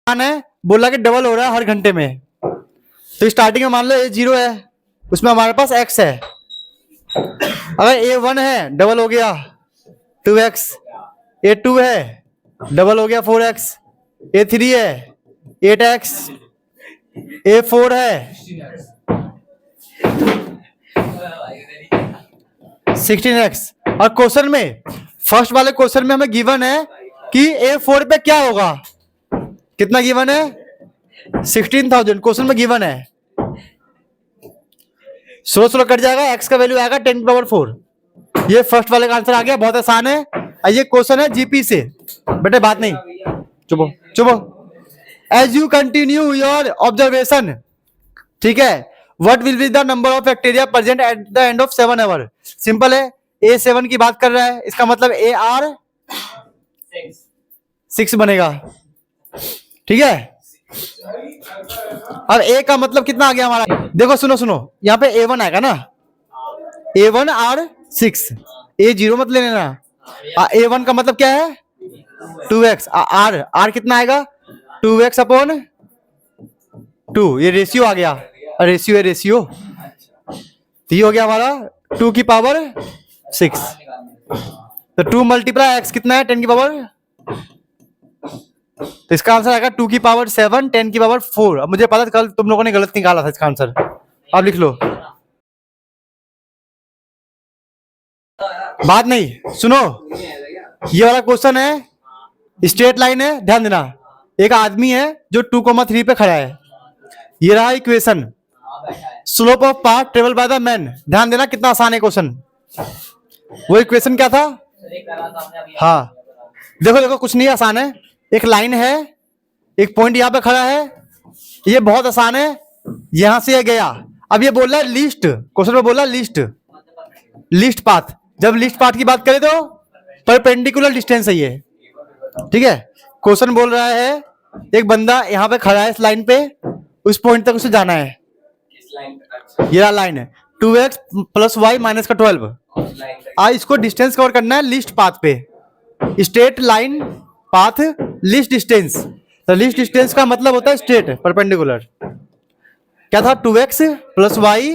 है बोला कि डबल हो रहा है हर घंटे में। तो स्टार्टिंग में मान लो A 0 है उसमें हमारे पास X है। अगर A 1 है डबल हो गया 2X। A 2 है डबल हो गया 4X। A 3 है 8X। A 4 है 16X। और क्वेश्चन में फर्स्ट वाले क्वेश्चन में हमें गिवन है कि A 4 पे क्या होगा। कितना गिवन है 16,000 क्वेश्चन में गिवन है। स्लो कट जाएगा x का वैल्यू आएगा 10 की पावर 4। ये फर्स्ट वाले का आंसर आ गया। बहुत आसान है। ये क्वेश्चन है जीपी से बेटे बात नहीं चुपो चुपो। As you continue your observation ठीक है what will be the number of bacteria present at the end of 7 hour. Simple है A7 की बात कर रहा है इसका मतलब AR 6 बनेगा ठीक है। अब A का मतलब कितना आ गया हमारा देखो सुनो यहाँ पे A1 आएगा ना A1 R 6 A 0 मत ले लेना। A1 का मतलब क्या है 2x R कितना आएगा 2x अपॉन 2 ये रेशियो आ गया। रेशियो तो ये हो गया हमारा 2 की पावर 6। तो 2 मल्टीप्लाई x कितना है 10 की पावर। तो इसका आंसर आएगा 2 की पावर 7 10 की पावर 4। अब मुझे पता था कल तुम लोगों ने गलत निकाला था इसका आंसर। अब लिख लो। बात नहीं सुनो ये वाला क्वेश्चन है स्ट्रेट लाइन है ध्यान देना। एक आदमी है जो 2,3 पे खड़ा है। ये रहा equation slope of path travel by the man. ध्यान देना कितना आसान है क्वेश्चन। वो इक्वेशन क्या था हाँ देखो कुछ नहीं आसान है। एक लाइन है एक पॉइंट यहाँ पे खड़ा है। ये बहुत आसान है यहां से ये गया। अब ये बोल रहा है लिस्ट क्वेश्चन में बोल रहा है लिस्ट पाथ। जब लिस्ट पाथ की बात करें तो परपेंडिकुलर डिस्टेंस है ये ठीक है। क्वेश्चन बोल रहा है एक बंदा यहाँ पे खड़ा है इस लाइन पे उस पॉइंट तक उसे जाना है। किस लाइन पे अच्छा ये लाइन है 2x + y - 12। लाइन पे आज इसको डिस्टेंस कवर करना है लिस्ट पाथ पे। Straight line path least distance, तो लीस्ट डिस्टेंस का मतलब होता है स्ट्रेट परपेंडिकुलर। क्या था 2x plus y,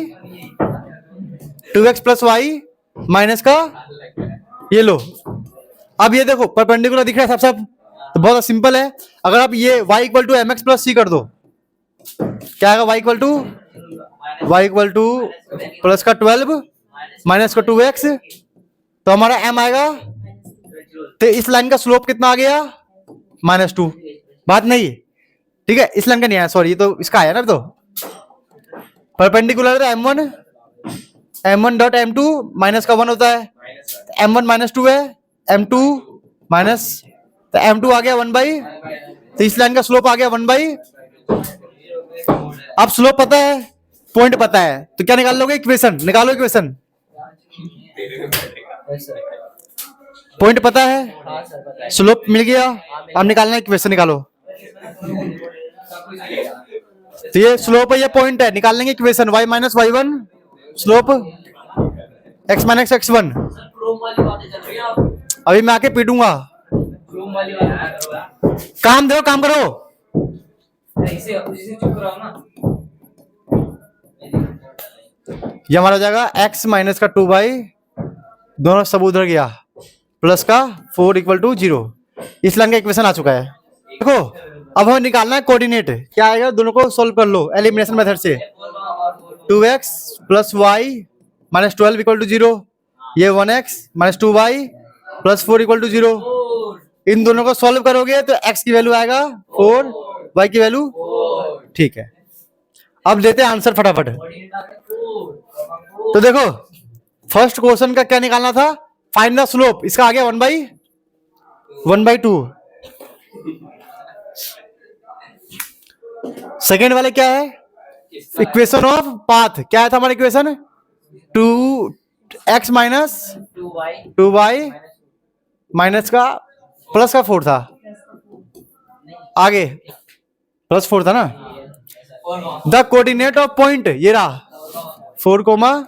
2x plus y minus का ये लो। अब ये देखो परपेंडिकुलर दिख रहा है सब, तो बहुत सिंपल है। अगर आप ये y equal to M X plus C कर दो, क्या आएगा y इक्वल टू प्लस का 12 माइनस का 2x, तो हमारा m आएगा। तो इस लाइन का स्लोप कितना आ गया -2, बात नहीं है, ठीक है। इस लाइन का नहीं आया, सॉरी, ये तो इसका आया ना। तो परपेंडिकुलर है m1 डॉट m2 माइनस का 1 होता है, m1 -2 है, m2 माइनस, तो m2 आ गया 1/, तो इस लाइन का स्लोप आ गया 1/। अब स्लोप पता है, पॉइंट पता है, तो क्या निकाल लोगे? इक्वेशन निकालो, इक्वेशन। पॉइंट पता है, स्लोप मिल गया, अब निकालना है, इक्वेशन निकालो। तो ये स्लोप है, ये पॉइंट है, निकाल लेंगे equation. y minus y1 slope x minus x1। Chrome वाली बातें चल रही है आप, अभी मैं आके पीटूंगा। क्रोम वाली बातें काम दो, काम करो। ऐसे इसे चुप रहो ना। ये हमारा हो जाएगा x माइनस का 2y, दोनों सब उधर गया, प्लस का 4 इक्वल टू 0। इस लाइन का इक्वेशन आ चुका है। देखो अब हमें निकालना है कोऑर्डिनेट, क्या आएगा? दोनों को सोल्व कर लो एलिमिनेशन मेथड से। 2x plus y minus 12 equal to 0, ये 1x minus 2y plus 4 equal to 0। इन दोनों को सॉल्व करोगे तो x की वैल्यू आएगा 4, y की वैल्यू, ठीक है। अब लेते हैं आंसर फटाफट। तो देखो फर्स्ट क्वेश्चन का क्या निकालना था? फाइंड द स्लोप, इसका आ गया 1/2। सेकेंड वाले क्या है? इक्वेशन ऑफ पाथ, क्या है था हमारा equation? 2x minus 2y minus का प्लस का 4 था, आगे प्लस 4 था ना। द कोऑर्डिनेट ऑफ पॉइंट, ये रहा 4,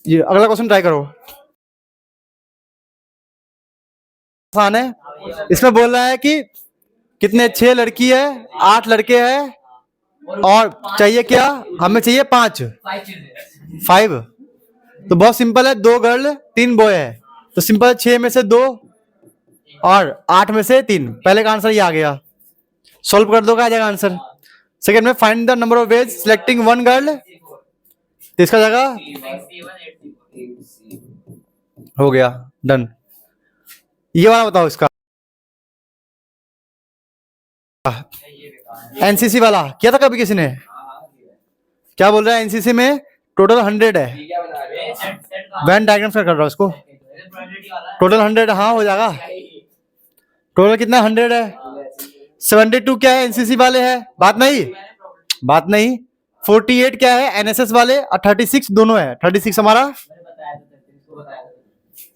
ये अगला क्वेश्चन ट्राई करो। आसान है, इसमें बोल रहा है कि कितने 6 लड़की है, 8 लड़के हैं, और चाहिए क्या? हमें चाहिए 5। तो बहुत सिंपल है, 2 गर्ल 3 बॉय है, तो सिंपल 6 में से 2 और 8 में से 3। पहले का आंसर ये आ गया, सॉल्व कर दो, क्या आ जाएगा आंसर? सेकंड में find the number of ways selecting 1 girl, तो इसका जगह हो गया, डन। ये वाला बताओ, इसका एनसीसी वाला किया था कभी किसी ने? क्या बोल रहा है? एनसीसी में टोटल 100 है, वैन डायग्राम कर रहा हूं इसको, टोटल 100। हाँ हो जाएगा। टोटल कितना 100 है? 72 क्या है? एनसीसी वाले है, बात नहीं। 48 क्या है? एनएसएस वाले, और 36 दोनों है। 36 हमारा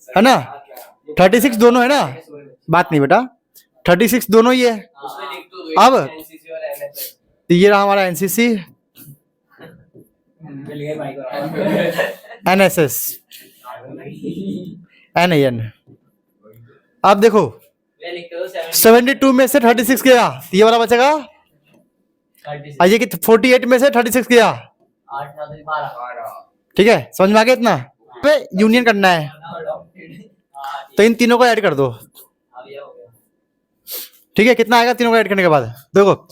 है ना, 36 दोनों है ना, बात नहीं बेटा, 36 दोनों ही है। अब तो ये रहा हमारा एनसीसी, एनएसएस, एनएन। अब देखो 72 में से 36 गया, तो ये वाला बचेगा। ये कि 48 में से 36 गया, ठीक है, समझ में आ गया? इतना यूनियन करना है, तो इन तीनों को ऐड कर दो, ठीक है। कितना आएगा तीनों को ऐड करने के बाद? देखो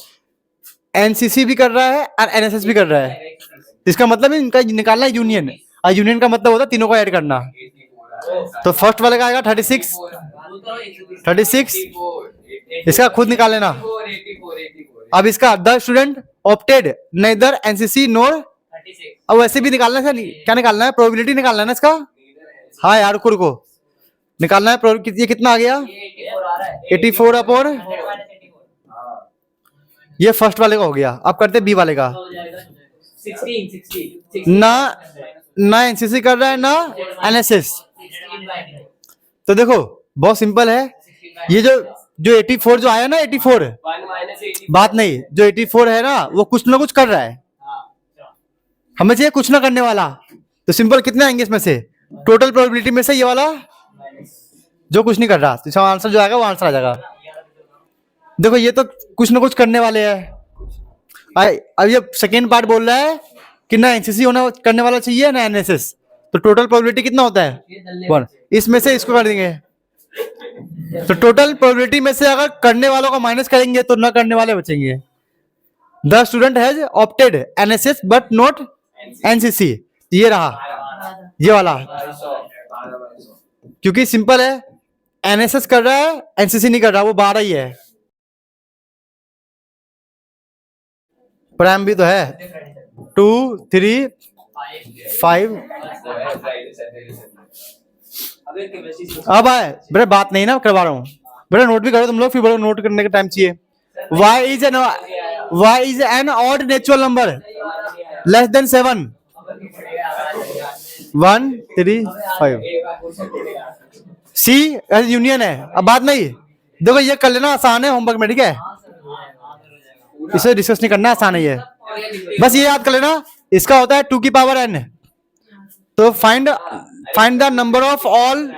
एनसीसी भी कर रहा है और एनएसएस भी कर रहा है, इसका मतलब इनका निकालना है यूनियन, और यूनियन का मतलब होता है तीनों को ऐड करना। तो फर्स्ट वाले का आएगा 36, इसका खुद निकाल लेना। अब इसका the student opted neither NCC nor, अब वैसे भी निकालना है, क्या निकालना है? प्रोबेबिलिटी निकालना है ना इसका। हाँ यार को निकालना है। ये कितना आ गया? 84 अपॉन, ये फर्स्ट वाले का हो गया। अब करते बी वाले का। 16 ना एनसीसी कर रहा है ना एनएसएस, तो देखो बहुत सिंपल है। ये जो 84 जो आया ना, 84 बात नहीं, जो 84 है ना वो कुछ ना कुछ कर रहा है, हमें चाहिए कुछ ना करने वाला। तो सिंपल कितने आएंगे इसमें से? टोटल प्रोबेबिलिटी में से ये वाला जो कुछ नहीं कर रहा, तो इसका आंसर जो आएगा वो आंसर आ जाएगा। देखो ये तो कुछ ना कुछ करने वाले हैं। अब ये सेकेंड पार्ट बोल रहा है कि ना एनसीसी होना करने वाला चाहिए ना एनएसएस, तो टोटल प्रोबेबिलिटी कितना होता है 1। इसमें से इसको कर देंगे, तो टोटल प्रोबेबिलिटी में से अगर करने वालों को माइनस करेंगे तो न करने वाले बचेंगे। The student has opted NSS but not NCC, ये रहा ये वाला, क्योंकि सिंपल है, एनएसएस कर रहा है एनसीसी नहीं कर रहा, वो 12 ही है। प्राइम भी तो है 2 3 5। अब आए बेटा, बात नहीं ना करवा रहा हूँ बेटा, नोट भी करो तुम लोग, फिर बोलो नोट करने का टाइम चाहिए। y is an odd natural number less than 7 1 3 5। C union है। अब बात नहीं, देखो ये कर लेना, आसान है होमवर्क में, ठीक है, इसे डिस्कस नहीं करना, आसान है ये, बस ये याद कर लेना। इसका होता है 2 की पावर n, तो find the number of all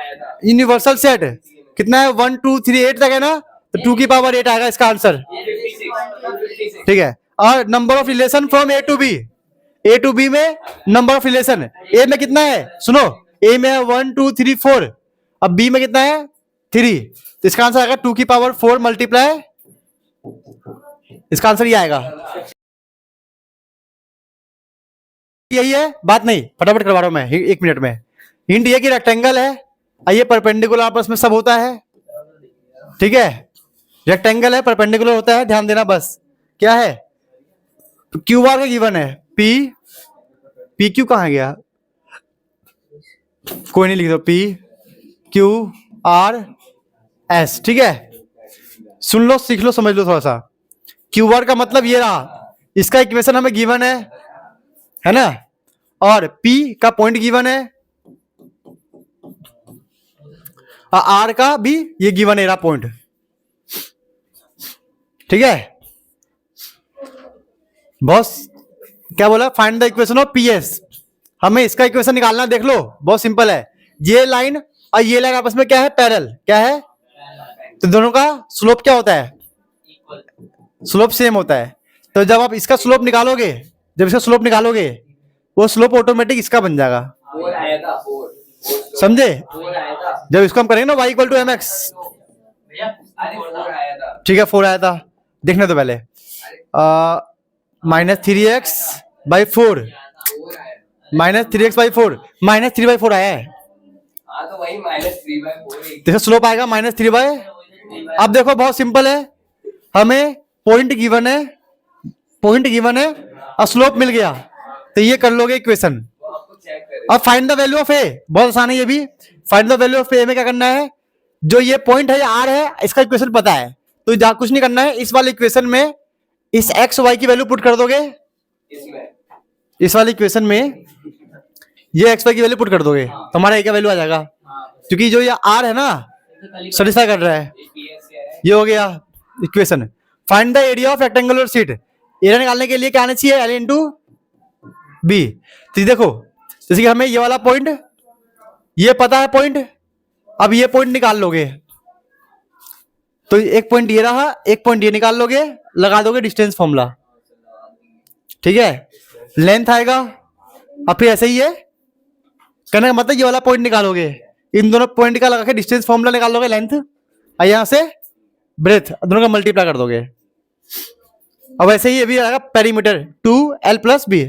universal set, कितना है 1 2 3 8 तक है ना, तो 2 की पावर 8 आएगा इसका आंसर, ठीक है। और number of relation from A to B में नंबर ऑफ रिलेशन, ए में कितना है सुनो, ए में है 1 2 3 4, अब बी में कितना है 3, तो इसका आंसर आएगा 2 की पावर 4 मल्टीप्लाई, इसका आंसर ये आएगा। यही है, बात नहीं, फटाफट करवा रहा हूं मैं 1 मिनट में। हिंट ये कि रेक्टेंगल है, आइए परपेंडिकुलर आपस में सब होता है, ठीक है, रेक्टेंगल है परपेंडिकुलर होता है, ध्यान देना बस। क्या है, क्यू आर का गिवन है, पी क्यू कहां गया, कोई नहीं लिख दो, पी क्यू आर एस, ठीक है, सुन लो सीख लो समझ लो थोड़ा सा। क्यू आर का मतलब ये रहा, इसका इक्वेशन हमें गिवन है ना, और P का पॉइंट गिवन है, और R का भी ये गिवन है रहा पॉइंट, ठीक है बॉस। क्या बोला, find the equation of PS, हमें इसका इक्वेशन निकालना, देख लो बहुत सिंपल है, ये लाइन और ये लाइन आपस में क्या है, पैरेलल, क्या है, तो दोनों का स्लोप क्या होता है, स्लोप सेम होता है, तो जब आप इसका स्लोप निकालोगे, जब इसका स्लोप निकालोगे वो स्लोप ऑटोमेटिक इसका बन जाएगा, समझे, जब इसको हम करेंगे ना y इक्वल टू mx, ठीक है 4 आया था, देखने तो पहले -3x by 4 -3x by 4 -3 by 4 आया है, तो वही -3/4 देखो स्लोप आएगा -3/। अब देखो बहुत सिंपल है, हमें पॉइंट गिवन है और स्लोप मिल गया, तो ये कर लोगे इक्वेशन। अब फाइंड द वैल्यू ऑफ ए, बहुत आसान है ये भी, फाइंड द वैल्यू ऑफ ए में क्या करना है, जो ये पॉइंट है ये आर है, इसका इक्वेशन पता है, तो जहां कुछ नहीं करना है, इस वाले इक्वेशन में इस एक्स वाई की वैल्यू पुट कर दोगे, इस वाले इक्वेशन में ये एक्स वाई की वैल्यू पुट कर दोगे, तो हमारा ए का वैल्यू आ जाएगा, क्योंकि जो ये आर है ना सेटिस्फाई कर रहा है, ये हो गया equation. Find the area of rectangular sheet, area निकालने के लिए क्या आना चाहिए, L इंटू बी। तो देखो जैसे कि हमें ये वाला पॉइंट ये पता है पॉइंट, अब ये पॉइंट निकाल लोगे, तो एक पॉइंट ये रहा, एक पॉइंट ये निकाल लोगे, लगा दोगे डिस्टेंस फॉर्मूला, ठीक है, लेंथ आएगा, अब फिर ऐसे ही है कहने का मतलब ये वाला पॉइंट निकालोगे, इन दोनों पॉइंट का लगा के डिस्टेंस फॉर्मूला निकाल लोगे, लेंथ, और यहां से ब्रेथ, दोनों का मल्टीप्लाई कर दोगे। अब ऐसे ही ये भी आएगा पेरीमीटर 2L + B।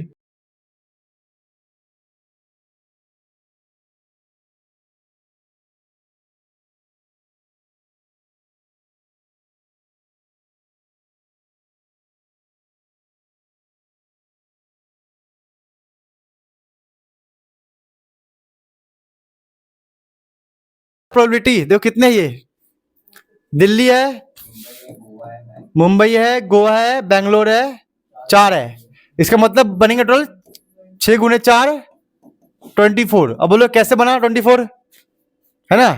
प्रोबेबिलिटी देखो कितने, ये दिल्ली है, मुंबई है, गोवा है, बेंगलोर है, 4 है, इसका मतलब बनेंगे टोटल 6 × 4 24। अब बोलो कैसे बना 24, है ना,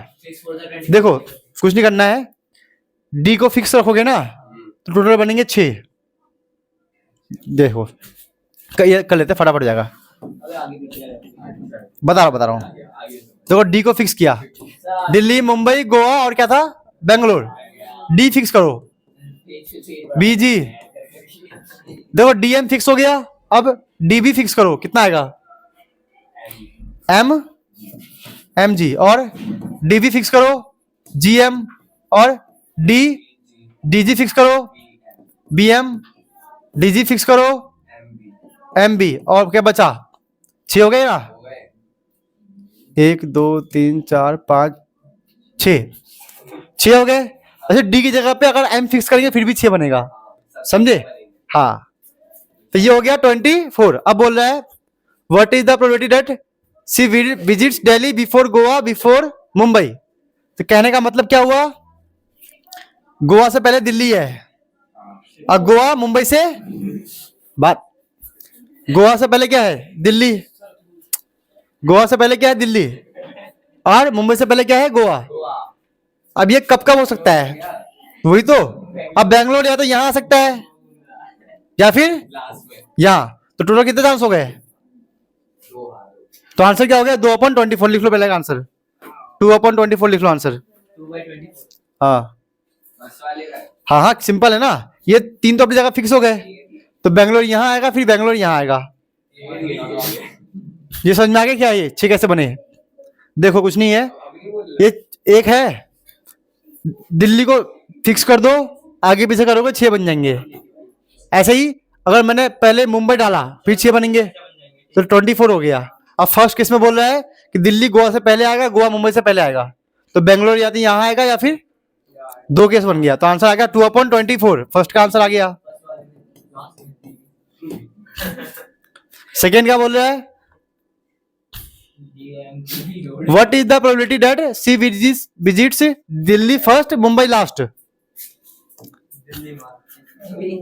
देखो कुछ नहीं करना है, डी को फिक्स रखोगे ना तो टोटल बनेंगे 6, देखो ये कर लेते फटाफट हो जाएगा, बता रहा हूँ, देखो डी को फिक्स किया, दिल्ली मुंबई गोवा और क्या था बेंगलोर, डी फिक्स करो, बीजी। देखो डीएम फिक्स हो गया, अब डीबी फिक्स करो, कितना आएगा? एम एम जी, और डीबी फिक्स करो जीएम, और डी डीजी फिक्स करो बीएम, डीजी फिक्स करो एमबी, और क्या बचा? 6 हो गए ना? 1 2 3 4 5 6 हो गए। अच्छा डी की जगह पे अगर एम फिक्स करेंगे फिर भी 6 बनेगा, समझे? हाँ, तो ये हो गया 24। अब बोल रहा है what is the probability that C visits Delhi before Goa before Mumbai. तो कहने का मतलब क्या हुआ? गोवा से पहले दिल्ली है, और गोवा मुंबई से बात, गोवा से पहले क्या है? दिल्ली। गोवा से पहले क्या है? दिल्ली। और मुंबई से पहले क्या है? गोवा। अब ये कब कब हो सकता है? वही तो। अब बेंगलोर या तो यहां आ सकता है या फिर यहां। तो टोटल कितने चांस हो गए? तो आंसर क्या हो गया? 2/24 लिख लो पहले का आंसर। 2/24 लिख लो आंसर। 2/24। हाँ बस वाले का है। हाँ हाँ, सिंपल है ना। ये 3 तो अपनी जगह फिक्स हो गए, तो बेंगलोर यहां आएगा, फिर बेंगलोर यहां आएगा। ये समझ में आ गया क्या? ये 6 कैसे बने? देखो कुछ नहीं है, ये एक है, दिल्ली को फिक्स कर दो, आगे पीछे करोगे 6 बन जाएंगे। ऐसे ही अगर मैंने पहले मुंबई डाला फिर 6 बनेंगे, तो 24 हो गया। अब फर्स्ट केस में बोल रहा है कि दिल्ली गोवा से पहले आएगा, गोवा मुंबई से पहले आएगा, तो बेंगलोर या तो यहाँ आएगा या फिर 2 केस बन गया। तो आंसर आ गया 2/24। फर्स्ट का आंसर आ गया। सेकेंड क्या बोल रहा है? What is the probability that C visits Delhi first Mumbai last.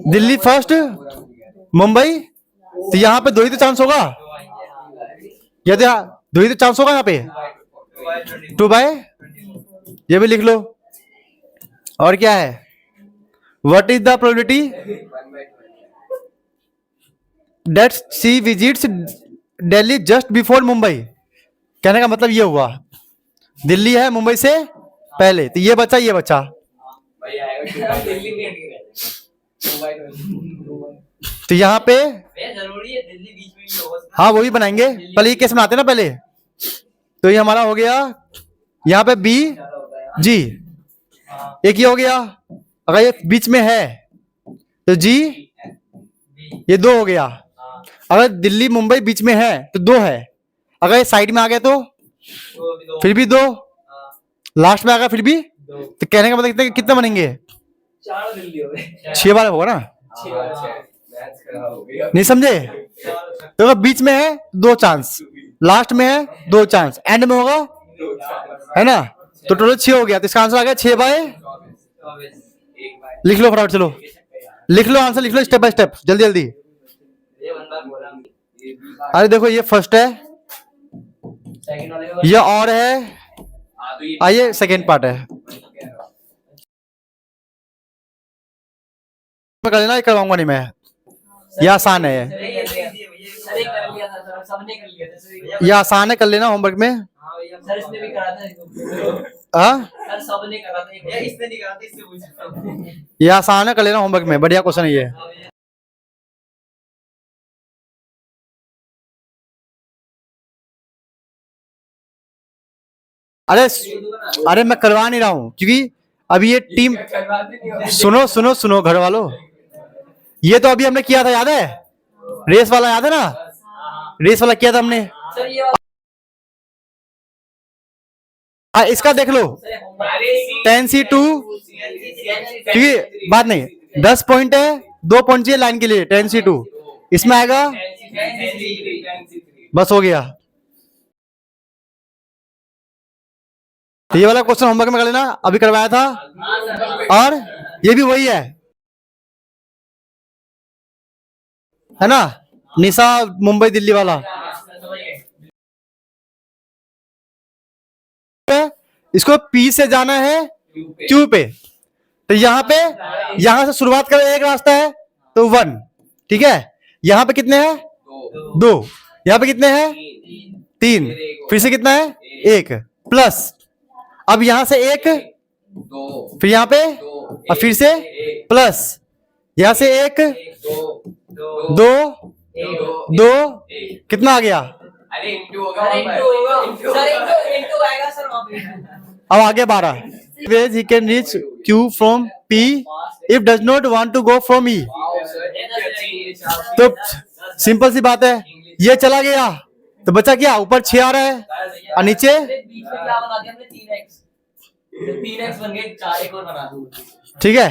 Delhi first Mumbai, तो यहाँ पे 2 ही तो चांस होगा, या तो 2 ही तो चांस होगा यहाँ पे। 2/, ये भी लिख लो। और क्या है? What is the probability that C visits Delhi just before Mumbai. कहने का मतलब ये हुआ दिल्ली है मुंबई से पहले, तो ये बचा, ये बचा। भाई आएगा दिल्ली नहीं हटेगा। 2/24। तो यहाँ पे जरूरी है दिल्ली बीच में ही होगा। हाँ वही बनाएंगे, पहले ये केस बनाते ना पहले। तो ये हमारा हो गया यहाँ पे बी जी, एक ये हो गया। अगर ये बीच में है तो जी, ये 2 हो गया। अगर दिल्ली मुंबई बीच में है तो 2 है। अगर ये साइड में आ गया तो फिर भी 2, लास्ट में आ गया फिर भी। तो कहने का मतलब कितने बनेंगे? 4 दिल्ली हो गए। 6 बार होगा ना, 6 मैच खराब हो गया। नहीं समझे? तो अगर बीच में है 2 चांस, लास्ट में है 2 चांस, एंड में होगा, है ना? तो टोटल 6 हो गया। तो इसका आंसर आ गया 6/। लिख लो फटाफट, चलो लिख लो आंसर, लिख लो स्टेप बाय स्टेप, जल्दी जल्दी। ये बंदा बोला अरे देखो ये फर्स्ट है, सेकंड वाले का ये और है, आइए सेकेंड पार्ट है। कर लेना, ये करवाऊंगा नहीं मैं, ये आसान है, अरे कर लिया था सर, सबने कर लिया था सर। ये आसान है, कर लेना होमवर्क में। सर इसने भी करा था। हाँ सर सबने करा था, ये इसने नहीं करा था, इससे पूछा। ये आसान है, कर लेना होमवर्क में, बढ़िया क्वेश्चन है ये। अरे अरे मैं करवा नहीं रहा हूँ, क्योंकि अभी ये टीम, सुनो सुनो सुनो घर वालों, ये तो अभी हमने किया था, याद है? रेस वाला याद है ना? रेस वाला किया था हमने। सर ये हाँ इसका देख लो, 10C2, क्योंकि बात नहीं, 10 पॉइंट है, 2 पॉइंट चाहिए लाइन के लिए, 10C2 इसमें आएगा, बस हो गया। तो ये वाला क्वेश्चन होमवर्क में कर लेना, अभी करवाया था, और ये भी वही है ना? निशा मुंबई दिल्ली वाला। इसको P से जाना है Q पे, तो यहाँ पे, यहां से शुरुआत करें, एक रास्ता है तो 1, ठीक है? यहाँ पे कितने हैं? 2। यहाँ पे कितने हैं? 3। फिर से कितना है? 1 प्लस, अब यहां से 1, फिर यहाँ पे और फिर से एक, प्लस, यहां से एक, दो, दो, एक, दो, एक। कितना आ गया? अरे इंटू होगा सर वहाँ इंटू पर। होगा इंटू सर होगा। इंटू आएगा सर वहाँ पे अब आगे 12 ways he can reach Q from P if does not want to go from E। Wow sir, इतनी अच्छी इंग्लिश आपकी। तो सिंपल सी बात है, ये चला गया तो बचा क्या? ऊपर 6 आ रहा है और नीचे बीच में क्या बना दिया हमने 3x 3x बन गए 4 एक और बना दूँ ठीक है।